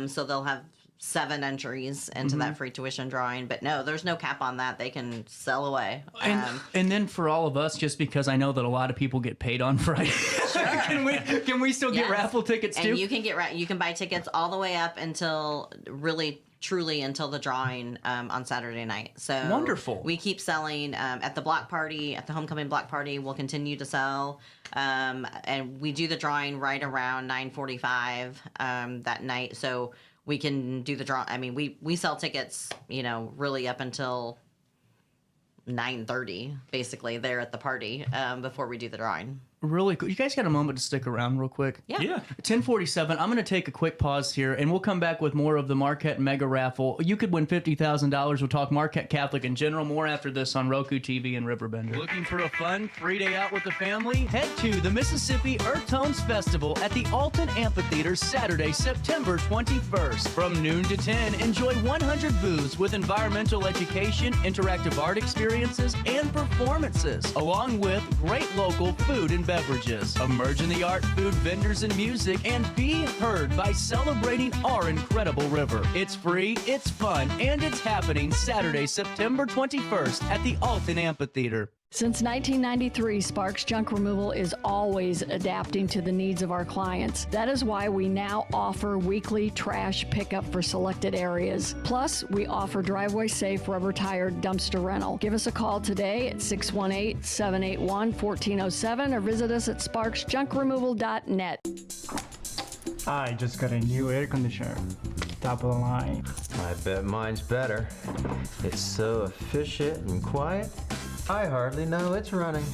So they'll have 7 entries into that free tuition drawing. But no, there's no cap on that. They can sell away. And then for all of us, just because I know that a lot of people get paid on Friday, can we still get raffle tickets too? And you can you can buy tickets all the way up until truly until the drawing on Saturday night. So wonderful. We keep selling at the block party, at the homecoming block party. We'll continue to sell, and we do the drawing right around 9:45 that night. So we can do the draw. I mean, we sell tickets, really up until 9:30, basically, there at the party before we do the drawing. Really cool. You guys got a moment to stick around real quick? Yeah. 10:47. I'm going to take a quick pause here, and we'll come back with more of the Marquette Mega Raffle. You could win $50,000. We'll talk Marquette Catholic in general. More after this on Roku TV and Riverbender. Looking for a fun free day out with the family? Head to the Mississippi Earth Tones Festival at the Alton Amphitheater Saturday, September 21st. From noon to 10, enjoy 100 booths with environmental education, interactive art experiences, and performances, along with great local food and beverages. Emerge in the art, food, vendors, and music, and be heard by celebrating our incredible river. It's free, it's fun, and it's happening Saturday, September 21st at the Alton Amphitheater. Since 1993, Sparks Junk Removal is always adapting to the needs of our clients. That is why we now offer weekly trash pickup for selected areas. Plus, we offer driveway-safe rubber-tired dumpster rental. Give us a call today at 618-781-1407 or visit us at sparksjunkremoval.net. I just got a new air conditioner. Top of the line. I bet mine's better. It's so efficient and quiet, I hardly know it's running.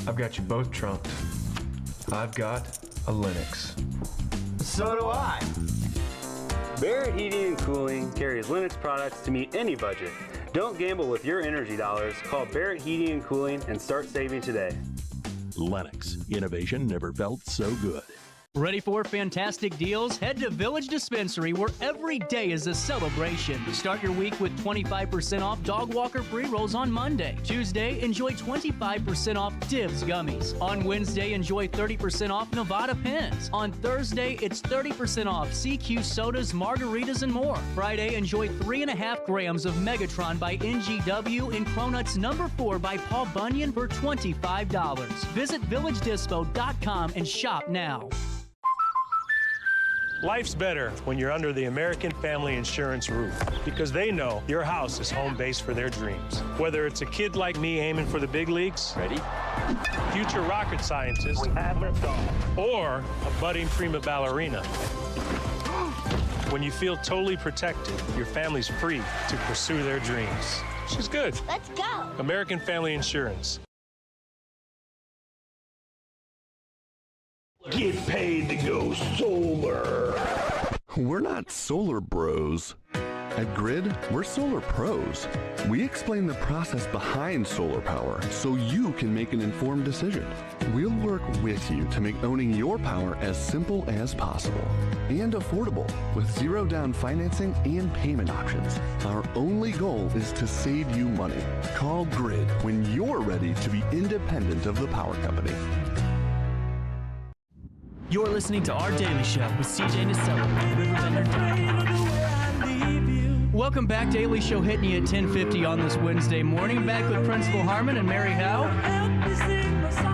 I've got you both trunked. I've got a Lennox. So do I. Barrett Heating and Cooling carries Lennox products to meet any budget. Don't gamble with your energy dollars. Call Barrett Heating and Cooling and start saving today. Lennox. Innovation never felt so good. Ready for fantastic deals? Head to Village Dispensary, where every day is a celebration. Start your week with 25% off Dog Walker pre-rolls on Monday. Tuesday, enjoy 25% off Divs gummies. On Wednesday, enjoy 30% off Nevada pens. On Thursday, it's 30% off CQ sodas, margaritas, and more. Friday, enjoy 3.5 grams of Megatron by NGW and Cronuts number 4 by Paul Bunyan for $25. Visit VillageDispo.com and shop now. Life's better when you're under the American Family Insurance roof, because they know your house is home base for their dreams. Whether it's a kid like me aiming for the big leagues, ready, future rocket scientist, or a budding prima ballerina. When you feel totally protected, your family's free to pursue their dreams. She's good. Let's go. American Family Insurance. Get paid to go solar. We're not solar bros. At Grid, we're solar pros. We explain the process behind solar power so you can make an informed decision. We'll work with you to make owning your power as simple as possible and affordable with zero down financing and payment options. Our only goal is to save you money. Call Grid when you're ready to be independent of the power company. You're listening to Our Daily Show with CJ Nicello on RiverBender.com. Welcome back. Daily Show hitting you at 10:50 on this Wednesday morning. Back with Principal Harmon and Mary Howe.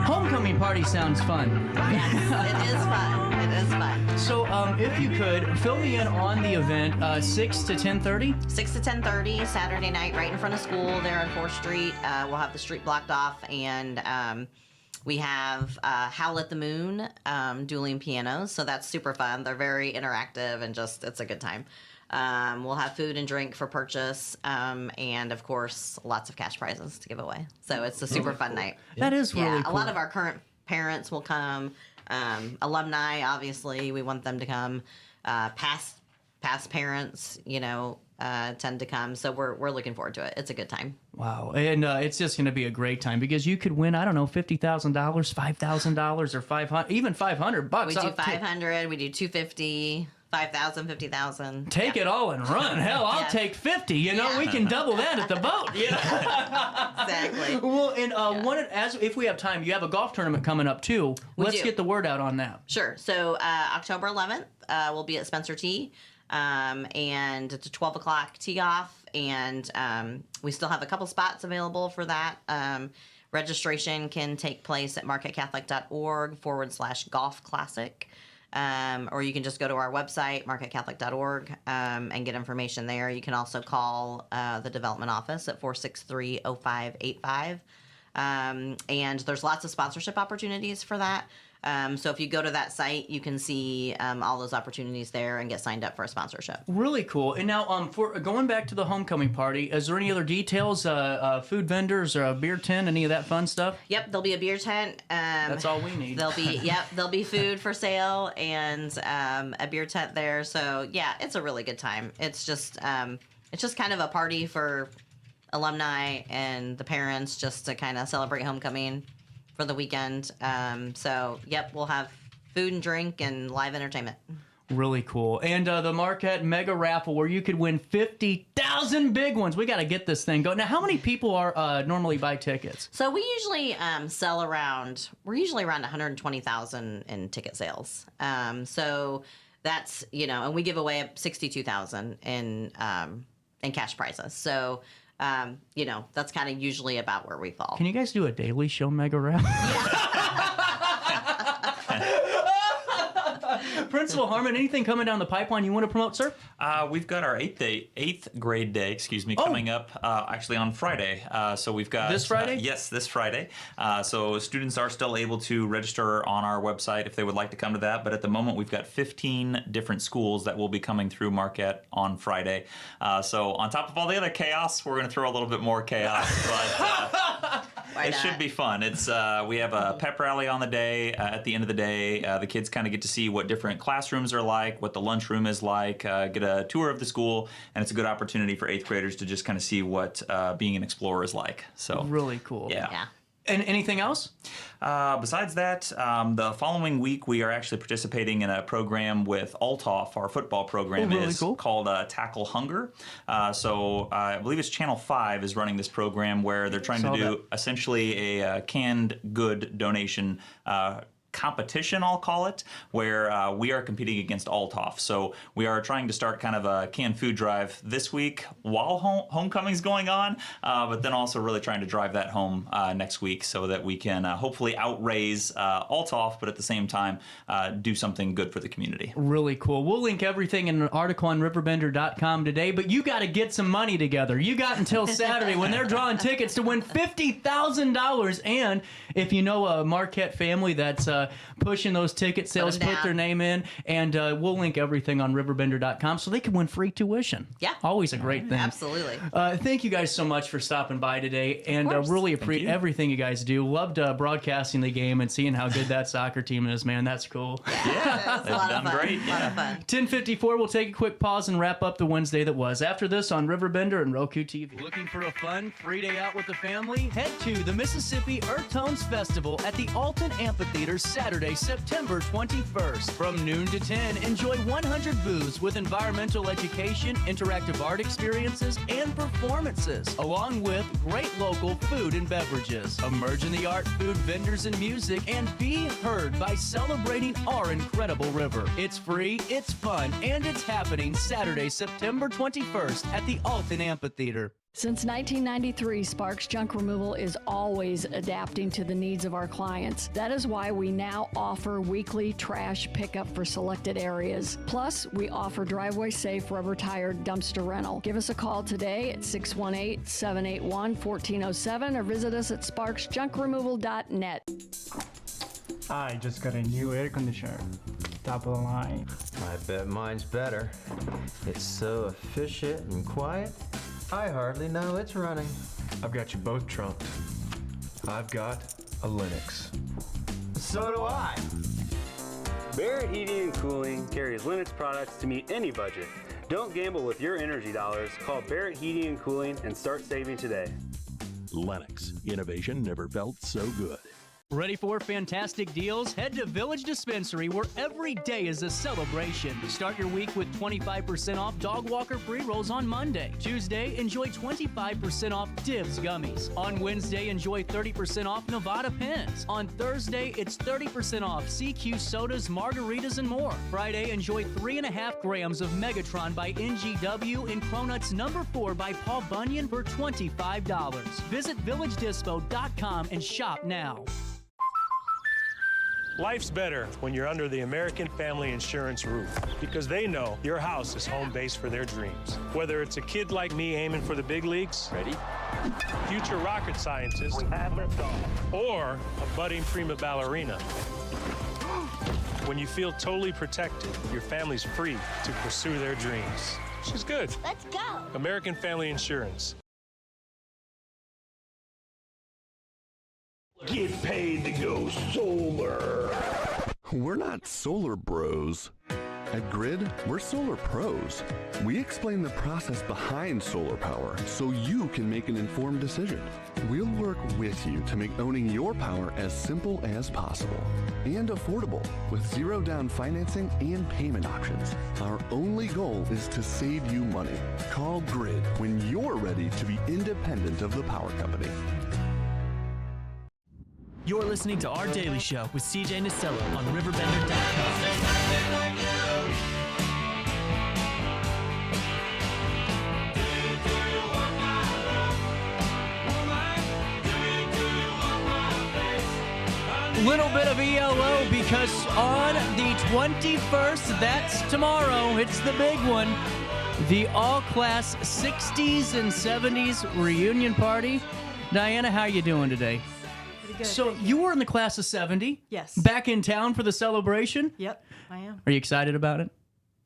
Homecoming party sounds fun. Yes, it is fun. It is fun. So if you could, fill me in on the event, 6 to 10:30? 6 to 10:30, Saturday night, right in front of school there on 4th Street. We'll have the street blocked off, and we have Howl at the Moon dueling pianos, so that's super fun. They're very interactive and it's a good time. We'll have food and drink for purchase, and of course, lots of cash prizes to give away. So it's a super fun night. That is really cool. A lot of our current parents will come. Alumni, obviously, we want them to come. Past parents, tend to come. So we're looking forward to it. It's a good time. Wow. And it's just going to be a great time because you could win, I don't know, $50,000, $5,000 or $500, even $500. We do 500, we do 250, 5,000, 50,000. Take it all and run. Hell, I'll take 50. You know, we can double that at the boat. You know? Exactly. Well, and if we have time, you have a golf tournament coming up too. Let's get the word out on that. Sure. So October 11th, we'll be at Spencer Tee. And it's a 12 o'clock tee off, and we still have a couple spots available for that. Registration can take place at marquettecatholic.org/golf classic. Or you can just go to our website, marquettecatholic.org, and get information there. You can also call the development office at 463-0585. And there's lots of sponsorship opportunities for that. So if you go to that site, you can see all those opportunities there and get signed up for a sponsorship. Really cool. And now, for going back to the homecoming party, is there any other details? Food vendors or a beer tent, any of that fun stuff? Yep, there'll be a beer tent. That's all we need. There'll be food for sale and a beer tent there. So yeah, it's a really good time. It's just kind of a party for alumni and the parents, just to kind of celebrate homecoming for the weekend. So, yep, we'll have food and drink and live entertainment. Really cool. And the Marquette Mega Raffle, where you could win 50,000 big ones. We got to get this thing going. Now, how many people are normally buy tickets? So we usually sell around 120,000 in ticket sales. So that's, and we give away 62,000 in cash prizes. So that's kind of usually about where we fall. Can you guys do a Daily Show Mega Raffle? Principal Harmon, anything coming down the pipeline you want to promote, sir? We've got our eighth grade day, coming up actually on Friday. So we've got this Friday. Yes, this Friday. So students are still able to register on our website if they would like to come to that. But at the moment, we've got 15 different schools that will be coming through Marquette on Friday. So on top of all the other chaos, we're going to throw a little bit more chaos. But it should be fun. It's we have a pep rally on the day. At the end of the day, the kids kind of get to see what different classrooms are like, what the lunchroom is like, get a tour of the school, and it's a good opportunity for 8th graders to just kind of see what being an explorer is like. So really cool. Yeah. And anything else? Besides that, the following week we are actually participating in a program with Alton. Our football program called Tackle Hunger. So I believe it's Channel 5 is running this program where they're trying to do essentially a canned good donation competition, I'll call it, where we are competing against Alton. So we are trying to start kind of a canned food drive this week while homecoming's going on, but then also really trying to drive that home next week so that we can hopefully outraise Alton, but at the same time do something good for the community. Really cool. We'll link everything in an article on RiverBender.com today, but you got to get some money together. You got until Saturday when they're drawing tickets to win $50,000. And if you know a Marquette family that's pushing those ticket sales, put their name in, and we'll link everything on RiverBender.com so they can win free tuition. Yeah. Always a great thing. Absolutely. Thank you guys so much for stopping by today, and really appreciate everything you guys do. Loved broadcasting the game and seeing how good that soccer team is, man. That's cool. Yeah, they've done great. A lot of fun. 10:54, we'll take a quick pause and wrap up the Wednesday that was. After this on RiverBender and Roku TV. Looking for a fun, free day out with the family? Head to the Mississippi Earth Tones Festival at the Alton Amphitheater Saturday, September 21st. From noon to 10, enjoy 100 booths with environmental education, interactive art experiences, and performances, along with great local food and beverages. Emerge in the art, food, vendors, and music, and be heard by celebrating our incredible river. It's free, it's fun, and it's happening Saturday, September 21st at the Alton Amphitheater. Since 1993, Sparks Junk Removal is always adapting to the needs of our clients. That is why we now offer weekly trash pickup for selected areas. Plus, we offer driveway-safe rubber-tired dumpster rental. Give us a call today at 618-781-1407 or visit us at sparksjunkremoval.net. I just got a new air conditioner. Top of the line. I bet mine's better. It's so efficient and quiet, I hardly know it's running. I've got you both trumped. I've got a Linux. So do I. Barrett Heating and Cooling carries Lennox products to meet any budget. Don't gamble with your energy dollars. Call Barrett Heating and Cooling and start saving today. Lennox. Innovation never felt so good. Ready for fantastic deals? Head to Village Dispensary, where every day is a celebration. Start your week with 25% off Dog Walker pre-rolls on Monday. Tuesday, enjoy 25% off Divs gummies. On Wednesday, enjoy 30% off Nevada pens. On Thursday, it's 30% off CQ sodas, margaritas, and more. Friday, enjoy 3.5 grams of Megatron by NGW and Cronuts number 4 by Paul Bunyan for $25. Visit VillageDispo.com and shop now. Life's better when you're under the American Family Insurance roof, because they know your house is home base for their dreams. Whether it's a kid like me aiming for the big leagues, ready? Future rocket scientist, or a budding prima ballerina. When you feel totally protected, your family's free to pursue their dreams. She's good. Let's go. American Family Insurance. Get paid to go solar. We're not solar bros. At Grid, we're solar pros. We explain the process behind solar power so you can make an informed decision. We'll work with you to make owning your power as simple as possible and affordable with zero down financing and payment options. Our only goal is to save you money. Call Grid when you're ready to be independent of the power company. You're listening to Our Daily Show with CJ Nasello on RiverBender.com. Little bit of ELO because on the 21st, that's tomorrow, it's the big one, the all-class 60s and 70s reunion party. Diana, how you doing today? Good, so you were in the class of 70? Yes. Back in town for the celebration? Yep, I am. Are you excited about it?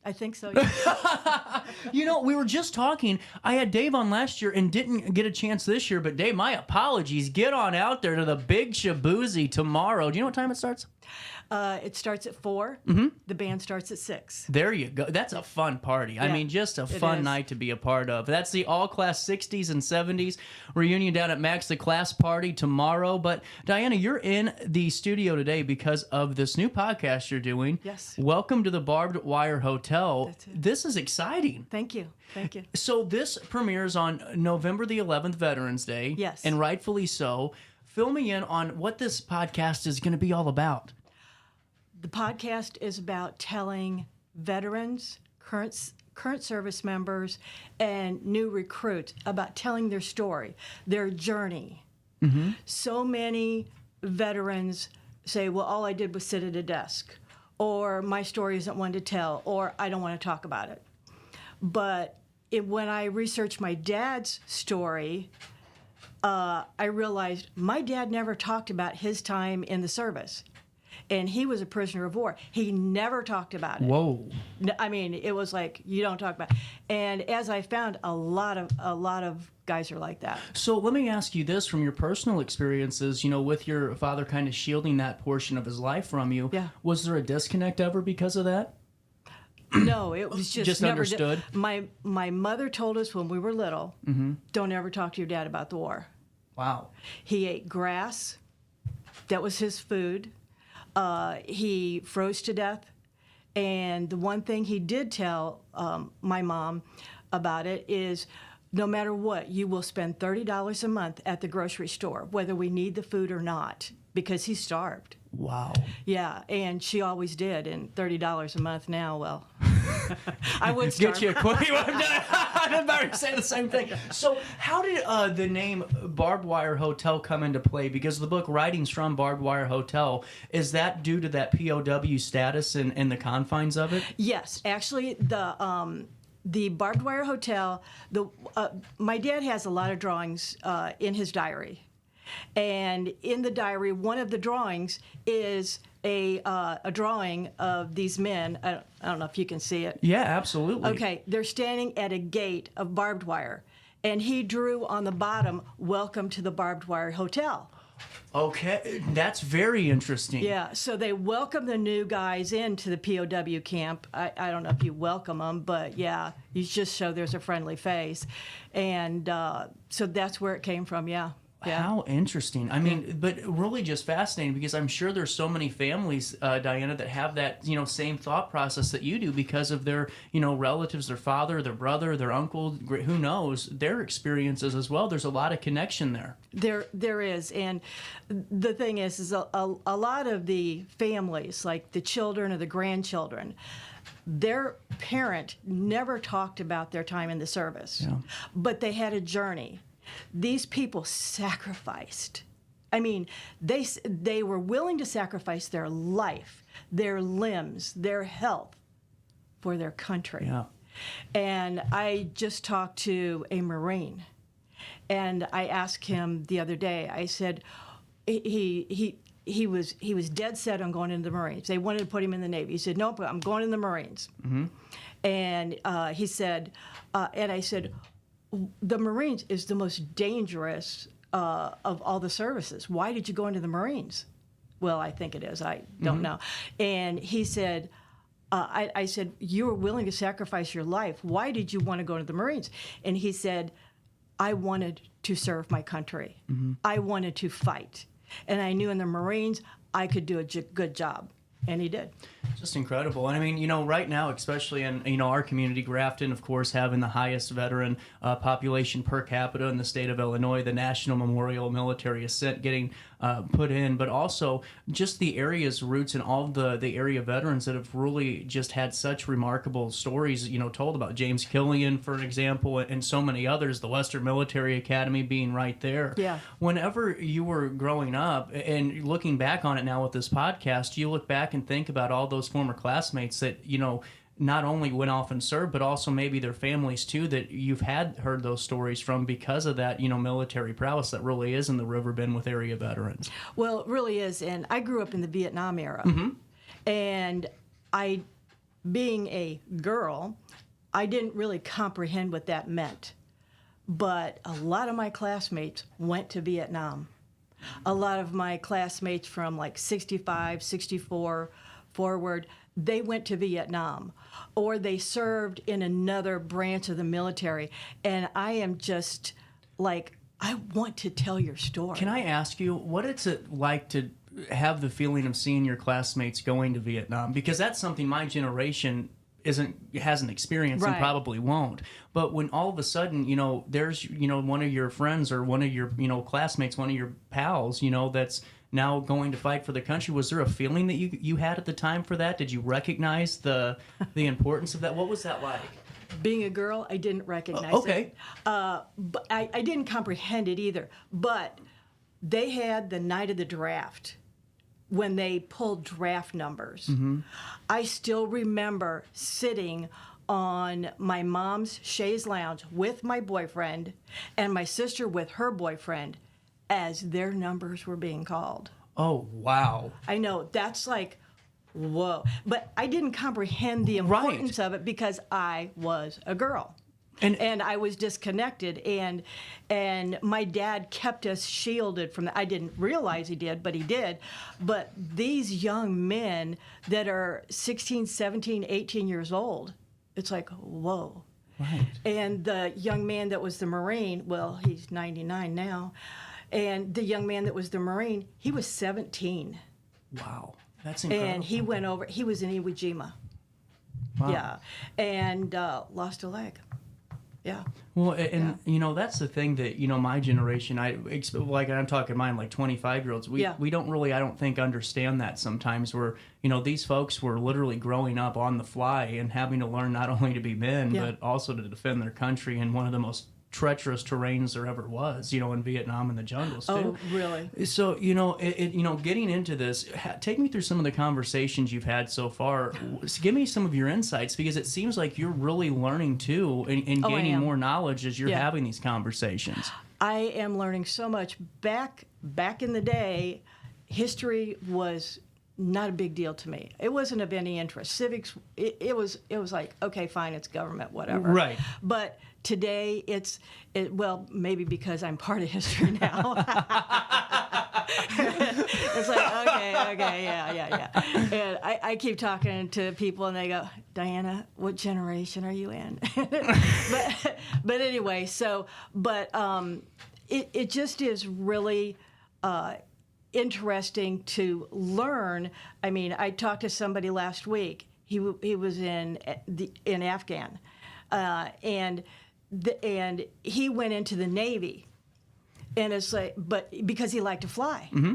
I think so, yeah. You know, we were just talking. I had Dave on last year and didn't get a chance this year, but Dave, my apologies. Get on out there to the big Shabuzi tomorrow. Do you know what time it starts? It starts at 4. Mm-hmm. The band starts at 6. There you go. That's a fun party. I mean, just a fun night to be a part of. That's the all-class 60s and 70s reunion down at Max the Class Party tomorrow. But, Diana, you're in the studio today because of this new podcast you're doing. Yes. Welcome to the Barbed Wire Hotel. That's it. This is exciting. Thank you. Thank you. So this premieres on November the 11th, Veterans Day. Yes. And rightfully so. Fill me in on what this podcast is going to be all about. The podcast is about telling veterans, current service members, and new recruits about telling their story, their journey. Mm-hmm. So many veterans say, well, all I did was sit at a desk, or my story isn't one to tell, or I don't want to talk about it. But when I researched my dad's story, I realized my dad never talked about his time in the service. And he was a prisoner of war. He never talked about it. Whoa. I mean, it was like, you don't talk about it. And as I found, a lot of guys are like that. So let me ask you this from your personal experiences, you know, with your father kind of shielding that portion of his life from you. Yeah. Was there a disconnect ever because of that? No, it was just never understood. My mother told us when we were little, Mm-hmm. don't ever talk to your dad about the war. Wow. He ate grass. That was his food. He froze to death. And the one thing he did tell my mom about it is, no matter what, you will spend $30 a month at the grocery store, whether we need the food or not, because he starved. Wow. Yeah, and she always did. And $30 a month now, well, I would starve. Get you a quickie. I'm about to say the same thing. So how did the name Barbed Wire Hotel come into play? Because the book Writings from Barbed Wire Hotel, is that due to that POW status and the confines of it? Yes, actually, the Barbed Wire Hotel, my dad has a lot of drawings in his diary. And in the diary, one of the drawings is a drawing of these men. I don't know if you can see it. Yeah, absolutely. Okay, they're standing at a gate of barbed wire. And he drew on the bottom, "Welcome to the Barbed Wire Hotel." Okay, that's very interesting. Yeah, so they welcome the new guys into the POW camp. I don't know if you welcome them, but yeah, you just show there's a friendly face. And so that's where it came from, yeah. How interesting. I mean, but really just fascinating, because I'm sure there's so many families, Diana, that have that, same thought process that you do because of their, relatives, their father, their brother, their uncle, who knows, their experiences as well. There's a lot of connection there. There is. And the thing is a lot of the families, like the children or the grandchildren, their parent never talked about their time in the service, but they had a journey. These people sacrificed. I mean, they were willing to sacrifice their life, their limbs, their health for their country. Yeah. And I just talked to a Marine, and I asked him the other day, I said, he was dead set on going into the Marines. They wanted to put him in the Navy. He said, nope, I'm going in the Marines. Mm-hmm. And he said, and I said, the Marines is the most dangerous of all the services. Why did you go into the Marines? Well, I think it is. I don't know. And he said, I said, you were willing to sacrifice your life. Why did you want to go into the Marines? And he said, I wanted to serve my country. I wanted to fight. And I knew in the Marines I could do a good job. And he did. Just incredible. And I mean, right now, especially in, our community, Grafton, of course, having the highest veteran population per capita in the state of Illinois, the National Memorial Military Ascent getting put in, but also just the area's roots and all the area veterans that have really just had such remarkable stories, told about. James Killian, for example, and so many others, the Western Military Academy being right there. Yeah. Whenever you were growing up and looking back on it now with this podcast, you look back and think about all those former classmates that, not only went off and served, but also maybe their families too, that you've heard those stories from because of that, military prowess that really is in the Riverbend with area veterans. Well, it really is. And I grew up in the Vietnam era. And being a girl, I didn't really comprehend what that meant. But a lot of my classmates went to Vietnam. A lot of my classmates from like 65, 64 forward, they went to Vietnam, or they served in another branch of the military. And I am just like, I want to tell your story. Can I ask you, what is it like to have the feeling of seeing your classmates going to Vietnam? Because that's something my generation hasn't experienced and probably won't. But when all of a sudden, there's, one of your friends or one of your, classmates, one of your pals, that's now going to fight for the country, was there a feeling that you had at the time for that? Did you recognize the importance of that? What was that like? Being a girl, I didn't recognize it. But I didn't comprehend it either. But they had the night of the draft, when they pulled draft numbers. I still remember sitting on my mom's chaise lounge with my boyfriend and my sister with her boyfriend as their numbers were being called. Oh, wow. I know, that's like, whoa. But I didn't comprehend the importance of it because I was a girl. And I was disconnected, and my dad kept us shielded from that. I didn't realize he did, but he did. But these young men that are 16, 17, 18 years old, it's like, whoa. Right. And the young man that was the Marine, well, he's 99 now, and the young man that was the Marine, he was 17. Wow, that's incredible. And he went over, he was in Iwo Jima. Wow. Yeah, and lost a leg. Yeah. Well, and that's the thing that my generation, I'm talking mine, like 25-year-olds. We don't really, I don't think, understand that sometimes. Where these folks were literally growing up on the fly and having to learn not only to be men but also to defend their country in one of the most treacherous terrains there ever was, in Vietnam and the jungles too. Oh, really? So, getting into this, take me through some of the conversations you've had so far. Give me some of your insights, because it seems like you're really learning too and gaining more knowledge as you're having these conversations. I am learning so much. Back in the day, history was not a big deal to me. It wasn't of any interest. Civics, it was like, okay, fine, it's government, whatever. Right. But today, well, maybe because I'm part of history now. It's like, okay, yeah. And I keep talking to people, and they go, Diana, what generation are you in? but anyway, it just is really interesting to learn. I mean, I talked to somebody last week. He was in Afghan, and he went into the Navy, and it's like, but because he liked to fly. Mm-hmm.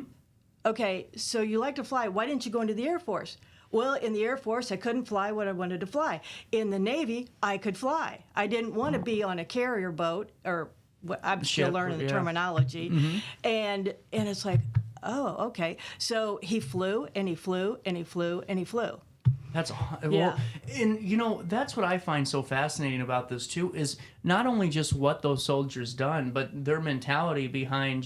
Okay, so you like to fly. Why didn't you go into the Air Force? Well, in the Air Force, I couldn't fly what I wanted to fly. In the Navy, I could fly. I didn't want to be on a carrier boat, or I'm still learning the terminology. Mm-hmm. And it's like, oh, okay. So he flew, and he flew, and he flew, and he flew. That's Yeah. and that's what I find so fascinating about this too, is not only just what those soldiers done, but their mentality behind,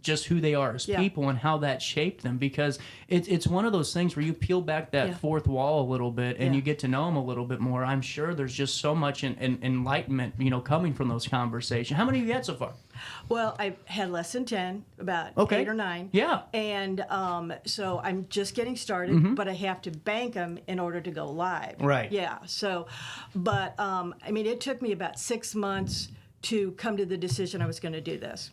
just who they are as people and how that shaped them. Because it's one of those things where you peel back that fourth wall a little bit and you get to know them a little bit more. I'm sure there's just so much enlightenment, coming from those conversations. How many have you had so far? Well, I've had less than 10, about 8 or 9. Yeah. And so I'm just getting started, but I have to bank them in order to go live. Right. Yeah. So, but it took me about 6 months to come to the decision I was going to do this.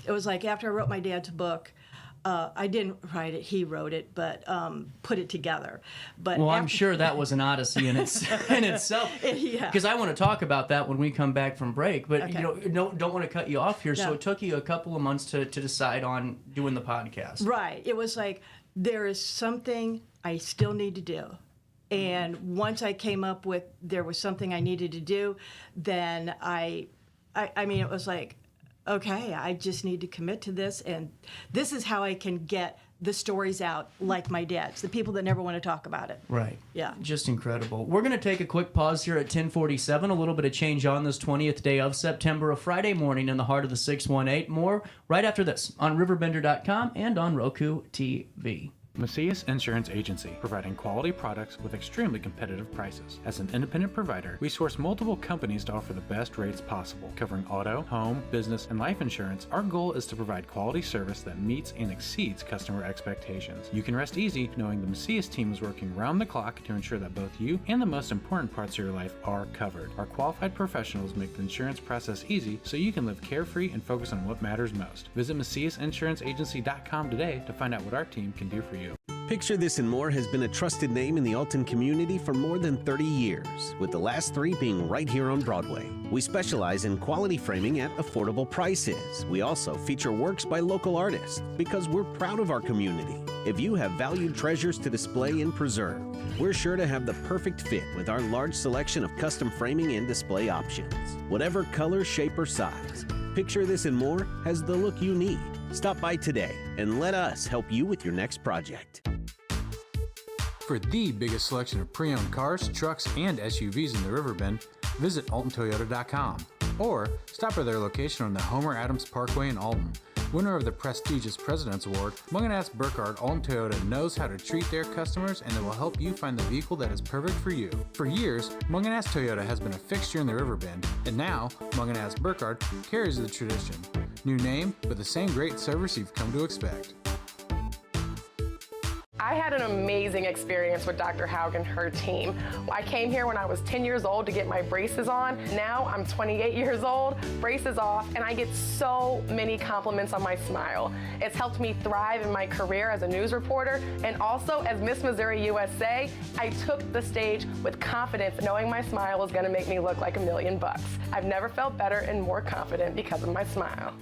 It was like after I wrote my dad's book, I didn't write it, he wrote it, but put it together. But I'm sure that was an odyssey in itself. Yeah. Because I want to talk about that when we come back from break. But Okay. don't want to cut you off here. No. So it took you a couple of months to decide on doing the podcast. Right. It was like, there is something I still need to do. And once I came up with there was something I needed to do, then it was like, okay, I just need to commit to this, and this is how I can get the stories out like my dad's, the people that never want to talk about it. Right. Yeah. Just incredible. We're going to take a quick pause here at 10:47, a little bit of change on this 20th day of September, a Friday morning in the heart of the 618. More right after this on RiverBender.com and on Roku TV. Macias Insurance Agency, providing quality products with extremely competitive prices. As an independent provider, we source multiple companies to offer the best rates possible. Covering auto, home, business, and life insurance, our goal is to provide quality service that meets and exceeds customer expectations. You can rest easy knowing the Macias team is working round the clock to ensure that both you and the most important parts of your life are covered. Our qualified professionals make the insurance process easy so you can live carefree and focus on what matters most. Visit MaciasInsuranceAgency.com today to find out what our team can do for you. Picture This and More has been a trusted name in the Alton community for more than 30 years, with the last 3 being right here on Broadway. We specialize in quality framing at affordable prices. We also feature works by local artists because we're proud of our community. If you have valued treasures to display and preserve, we're sure to have the perfect fit with our large selection of custom framing and display options. Whatever color, shape, or size, Picture This and More has the look you need. Stop by today and let us help you with your next project. For the biggest selection of pre-owned cars, trucks, and SUVs in the Riverbend, visit AltonToyota.com or stop by their location on the Homer Adams Parkway in Alton. Winner of the prestigious President's Award, Mungan Burkhardt Alton Toyota knows how to treat their customers, and they will help you find the vehicle that is perfect for you. For years, Mungan Toyota has been a fixture in the Riverbend, and now Mungan Burkhardt carries the tradition. New name, but the same great service you've come to expect. I had an amazing experience with Dr. Haug and her team. I came here when I was 10 years old to get my braces on. Now I'm 28 years old, braces off, and I get so many compliments on my smile. It's helped me thrive in my career as a news reporter, and also as Miss Missouri USA, I took the stage with confidence, knowing my smile was gonna make me look like $1 million. I've never felt better and more confident because of my smile.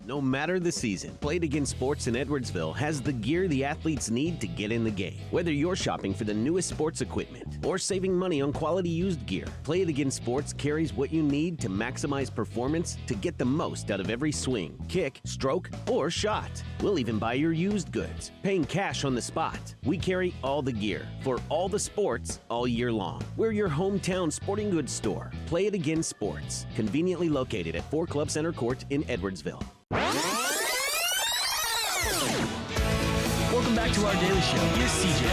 No matter the season, Play It Again Sports in Edwardsville has the gear the athletes need to get in the game. Whether you're shopping for the newest sports equipment or saving money on quality used gear, Play It Again Sports carries what you need to maximize performance to get the most out of every swing, kick, stroke, or shot. We'll even buy your used goods, paying cash on the spot. We carry all the gear for all the sports all year long. We're your hometown sporting goods store. Play It Again Sports, conveniently located at 4 Club Center Court in Edwardsville. Welcome back to our daily show. Here's CJ.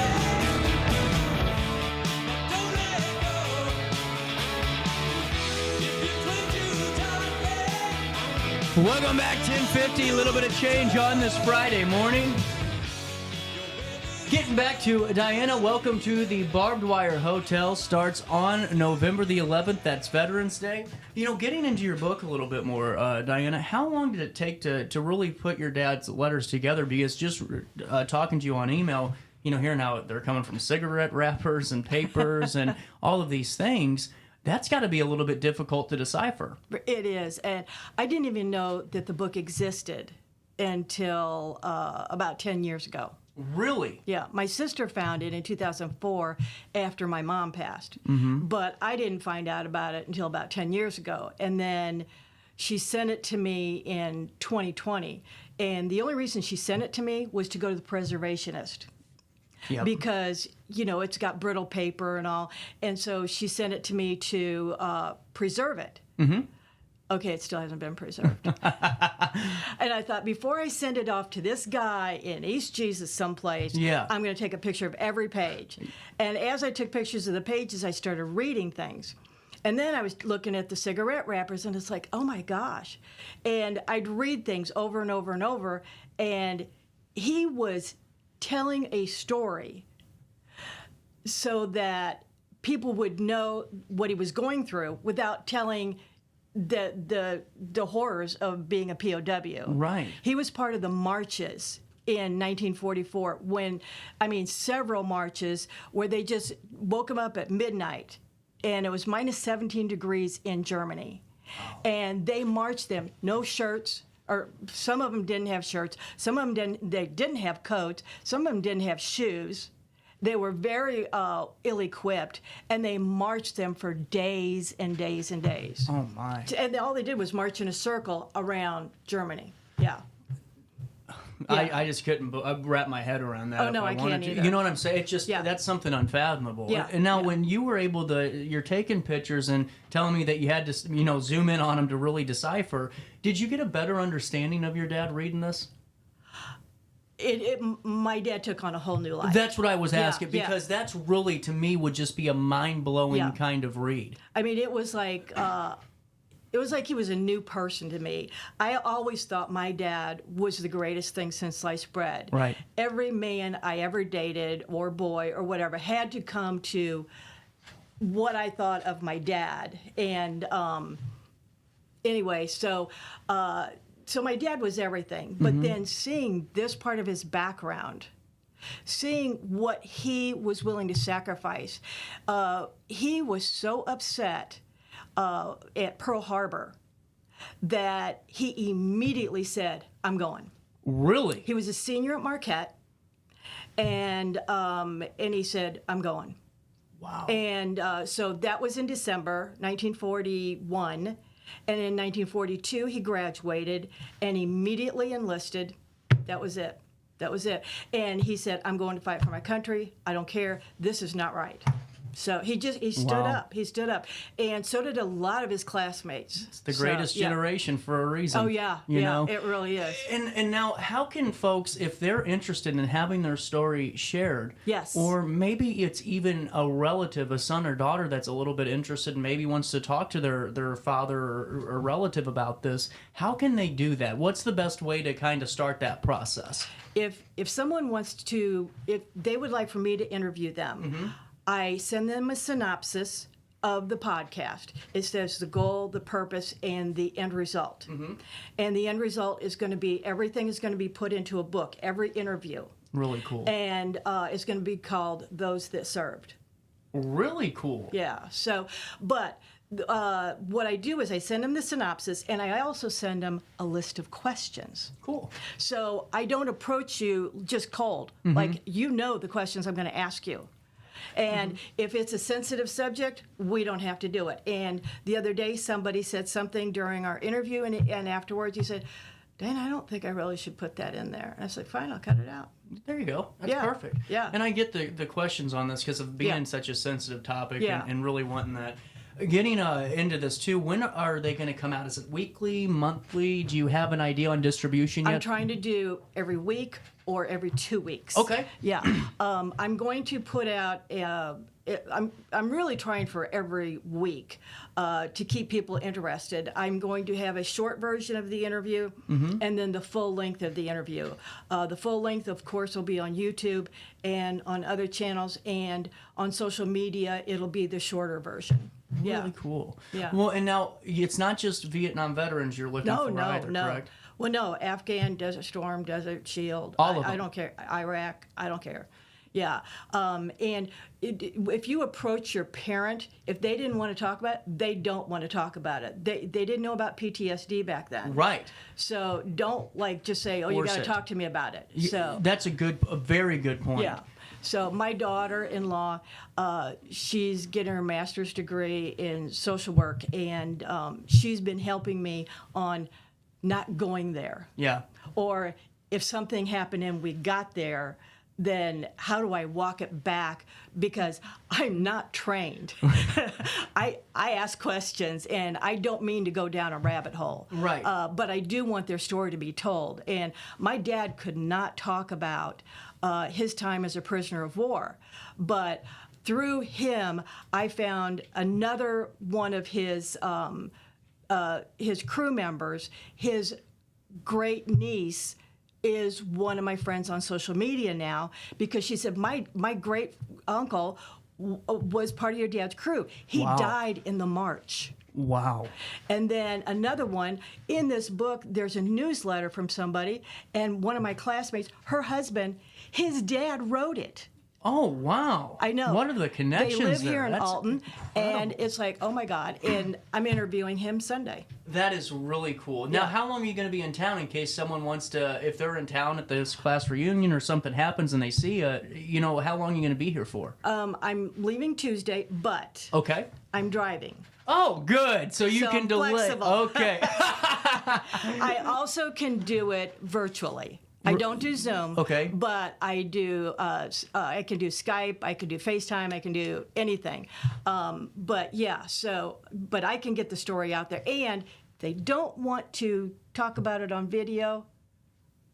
Welcome back, 1050. A little bit of change on this Friday morning. Getting back to Diana, welcome to the Barbed Wire Hotel. Starts on November the 11th. That's Veterans Day. You know, getting into your book a little bit more, Diana, how long did it take to really put your dad's letters together? Because just talking to you on email, you know, hearing how they're coming from cigarette wrappers and papers and all of these things, that's got to be a little bit difficult to decipher. It is, and I didn't even know that the book existed until about 10 years ago. Really? Yeah, my sister found it in 2004 after my mom passed, but I didn't find out about it until about 10 years ago, and then she sent it to me in 2020, and the only reason she sent it to me was to go to the preservationist. Yep. Because, you know, it's got brittle paper and all. And so she sent it to me to preserve it. Okay, it still hasn't been preserved. And I thought, before I send it off to this guy in East Jesus someplace, I'm going to take a picture of every page. And as I took pictures of the pages, I started reading things. And then I was looking at the cigarette wrappers, and it's like, oh, my gosh. And I'd read things over and over and over, and he was telling a story so that people would know what he was going through without telling the horrors of being a POW. Right. He was part of the marches in 1944 when, I mean, several marches where they just woke him up at midnight and it was minus 17 degrees in Germany. And they marched them, no shirts, or some of them didn't have shirts, some of them didn't have coats, some of them didn't have shoes. They were very ill-equipped, and they marched them for days and days and days. Oh, my. And all they did was march in a circle around Germany. Yeah. I just couldn't wrap my head around that. Oh, no, I can't either. You know what I'm saying? It's just, that's something unfathomable. Yeah. And now when you were able to, you're taking pictures and telling me that you had to, you know, zoom in on them to really decipher, did you get a better understanding of your dad reading this? My dad took on a whole new life. That's what I was asking, because that's really, to me, would just be a mind-blowing kind of read. I mean, it was like he was a new person to me. I always thought my dad was the greatest thing since sliced bread. Right. Every man I ever dated, or boy, or whatever, had to come to what I thought of my dad. And anyway, so my dad was everything. But then seeing this part of his background, seeing what he was willing to sacrifice, he was so upset at Pearl Harbor that he immediately said, I'm going. Really? He was a senior at Marquette, and he said, I'm going. Wow. And so that was in December 1941, and in 1942 he graduated and immediately enlisted. That was it. That was it. And he said, I'm going to fight for my country. I don't care. This is not right. So he stood up. He stood up. And so did a lot of his classmates. It's the greatest generation for a reason. Oh, yeah. You know? It really is. And now, how can folks, if they're interested in having their story shared, or maybe it's even a relative, a son or daughter that's a little bit interested and maybe wants to talk to their father or relative about this, how can they do that? What's the best way to kind of start that process? If someone wants to, if they would like for me to interview them, I send them a synopsis of the podcast. It says the goal, the purpose, and the end result. And the end result is going to be, everything is going to be put into a book, every interview. Really cool. And it's going to be called Those That Served. Really cool. Yeah. So, but what I do is I send them the synopsis, and I also send them a list of questions. Cool. So I don't approach you just cold. Like, you know the questions I'm going to ask you. And if it's a sensitive subject, we don't have to do it. And the other day, somebody said something during our interview, and afterwards he said, Dana, I don't think I really should put that in there. And I said, fine, I'll cut it out. There you go. That's perfect. Yeah. And I get the questions on this because of being such a sensitive topic and really wanting that. Getting into this, too, when are they going to come out? Is it weekly, monthly? Do you have an idea on distribution yet? I'm trying to do every week or every 2 weeks. Okay. Yeah. I'm going to put out, I'm really trying for every week to keep people interested. I'm going to have a short version of the interview and then the full length of the interview. The full length, of course, will be on YouTube and on other channels, and on social media, it'll be the shorter version. Really cool. Yeah. Well, and now it's not just Vietnam veterans you're looking for either, correct? Well, no, Afghan, Desert Storm, Desert Shield. All of them. I don't care. Iraq, I don't care. Yeah. And if you approach your parent, if they didn't want to talk about it, they don't want to talk about it. They didn't know about PTSD back then. Right. So don't just say, oh, you got to talk to me about it. So that's a very good point. Yeah. So my daughter-in-law, she's getting her master's degree in social work, and she's been helping me on not going there. Yeah. Or if something happened and we got there, then how do I walk it back? Because I'm not trained. I ask questions, and I don't mean to go down a rabbit hole. Right. But I do want their story to be told. And my dad could not talk about his time as a prisoner of war. But through him, I found another one of his crew members, his great niece, is one of my friends on social media now, because she said, my great uncle was part of your dad's crew. He died in the march. Wow. And then another one, in this book, there's a newsletter from somebody, and one of my classmates, her husband, his dad wrote it. Oh, wow. I know. What are the connections They live there? here in That's Alton, incredible. and it's like, oh my God. And I'm interviewing him Sunday. That is really cool. Now, how long are you going to be in town in case someone wants to, if they're in town at this class reunion or something happens and they see you, how long are you going to be here for? I'm leaving Tuesday, but Okay. I'm driving. Oh, good. So you can I'm delay. flexible. Okay. I also can do it virtually. I don't do Zoom. Okay. But I do. I can do Skype. I can do FaceTime. I can do anything. But yeah. But I can get the story out there. And if they don't want to talk about it on video,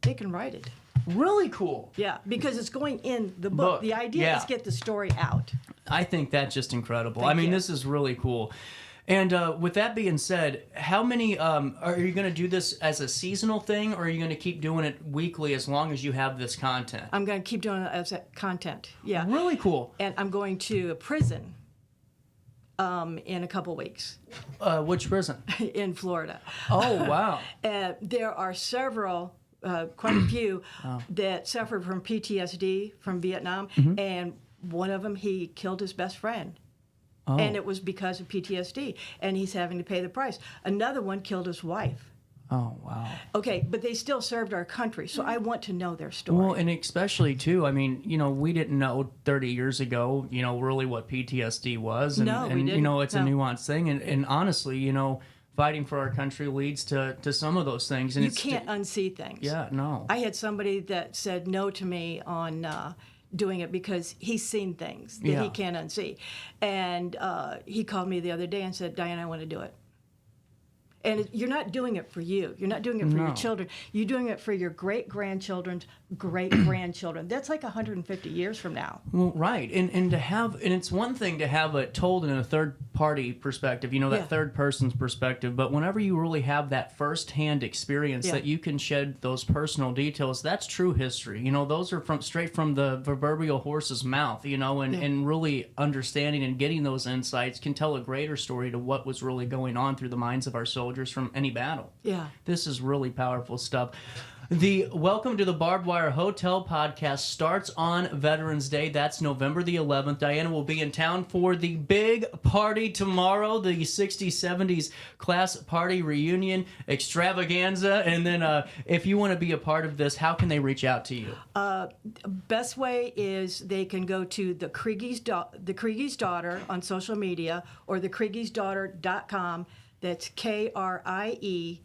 they can write it. Really cool. Yeah, because it's going in the book. The idea is get the story out. I think that's just incredible. Thank you. This is really cool. And with that being said, how many are you going to do this as a seasonal thing, or are you going to keep doing it weekly as long as you have this content? I'm going to keep doing it as content. Yeah. Really cool. And I'm going to a prison in a couple weeks. Which prison? In Florida. Oh, wow. There are several, quite a few, that suffered from PTSD from Vietnam, and one of them, he killed his best friend. Oh. And it was because of PTSD, and he's having to pay the price. Another one killed his wife. Oh, wow. Okay, but they still served our country, so I want to know their story. Well, and especially, too, we didn't know 30 years ago, really what PTSD was. And, No, we didn't. It's a nuanced thing. And honestly, fighting for our country leads to some of those things. And you can't unsee things. Yeah, no. I had somebody that said no to me on doing it because he's seen things that he can't unsee. And he called me the other day and said, Diana, I want to do it. And you're not doing it for you. You're not doing it for your children. You're doing it for your great-grandchildren's great-grandchildren. That's like 150 years from now. Well, right. And to have, and it's one thing to have it told in a third-party perspective, that third person's perspective, but whenever you really have that first-hand experience that you can shed those personal details, that's true history. Those are straight from the proverbial horse's mouth, and really understanding and getting those insights can tell a greater story to what was really going on through the minds of our soldiers from any battle. Yeah. This is really powerful stuff. The Welcome to the Barbed Wire Hotel podcast starts on Veterans Day. That's November the 11th. Diana will be in town for the big party tomorrow, the 60s, 70s class party reunion extravaganza. And then if you want to be a part of this, how can they reach out to you? Best way is they can go to the Kriegie's Daughter on social media, or thekriegie'sdaughter.com. That's KRIEGIES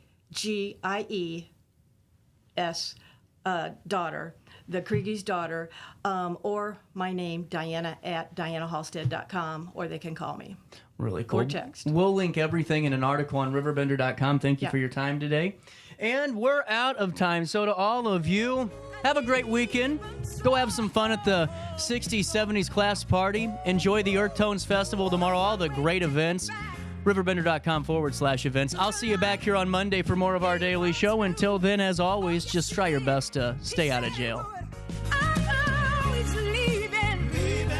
daughter, the Kriegie's Daughter, or my name, Diana, at DianaHalstead.com, or they can call me. Really cool. Or text. We'll link everything in an article on RiverBender.com. Thank you for your time today. And we're out of time. So to all of you, have a great weekend. Go have some fun at the 60s, 70s class party. Enjoy the Earth Tones Festival tomorrow, all the great events. RiverBender.com/events. I'll see you back here on Monday for more of our daily show. Until then, as always, just try your best to stay out of jail.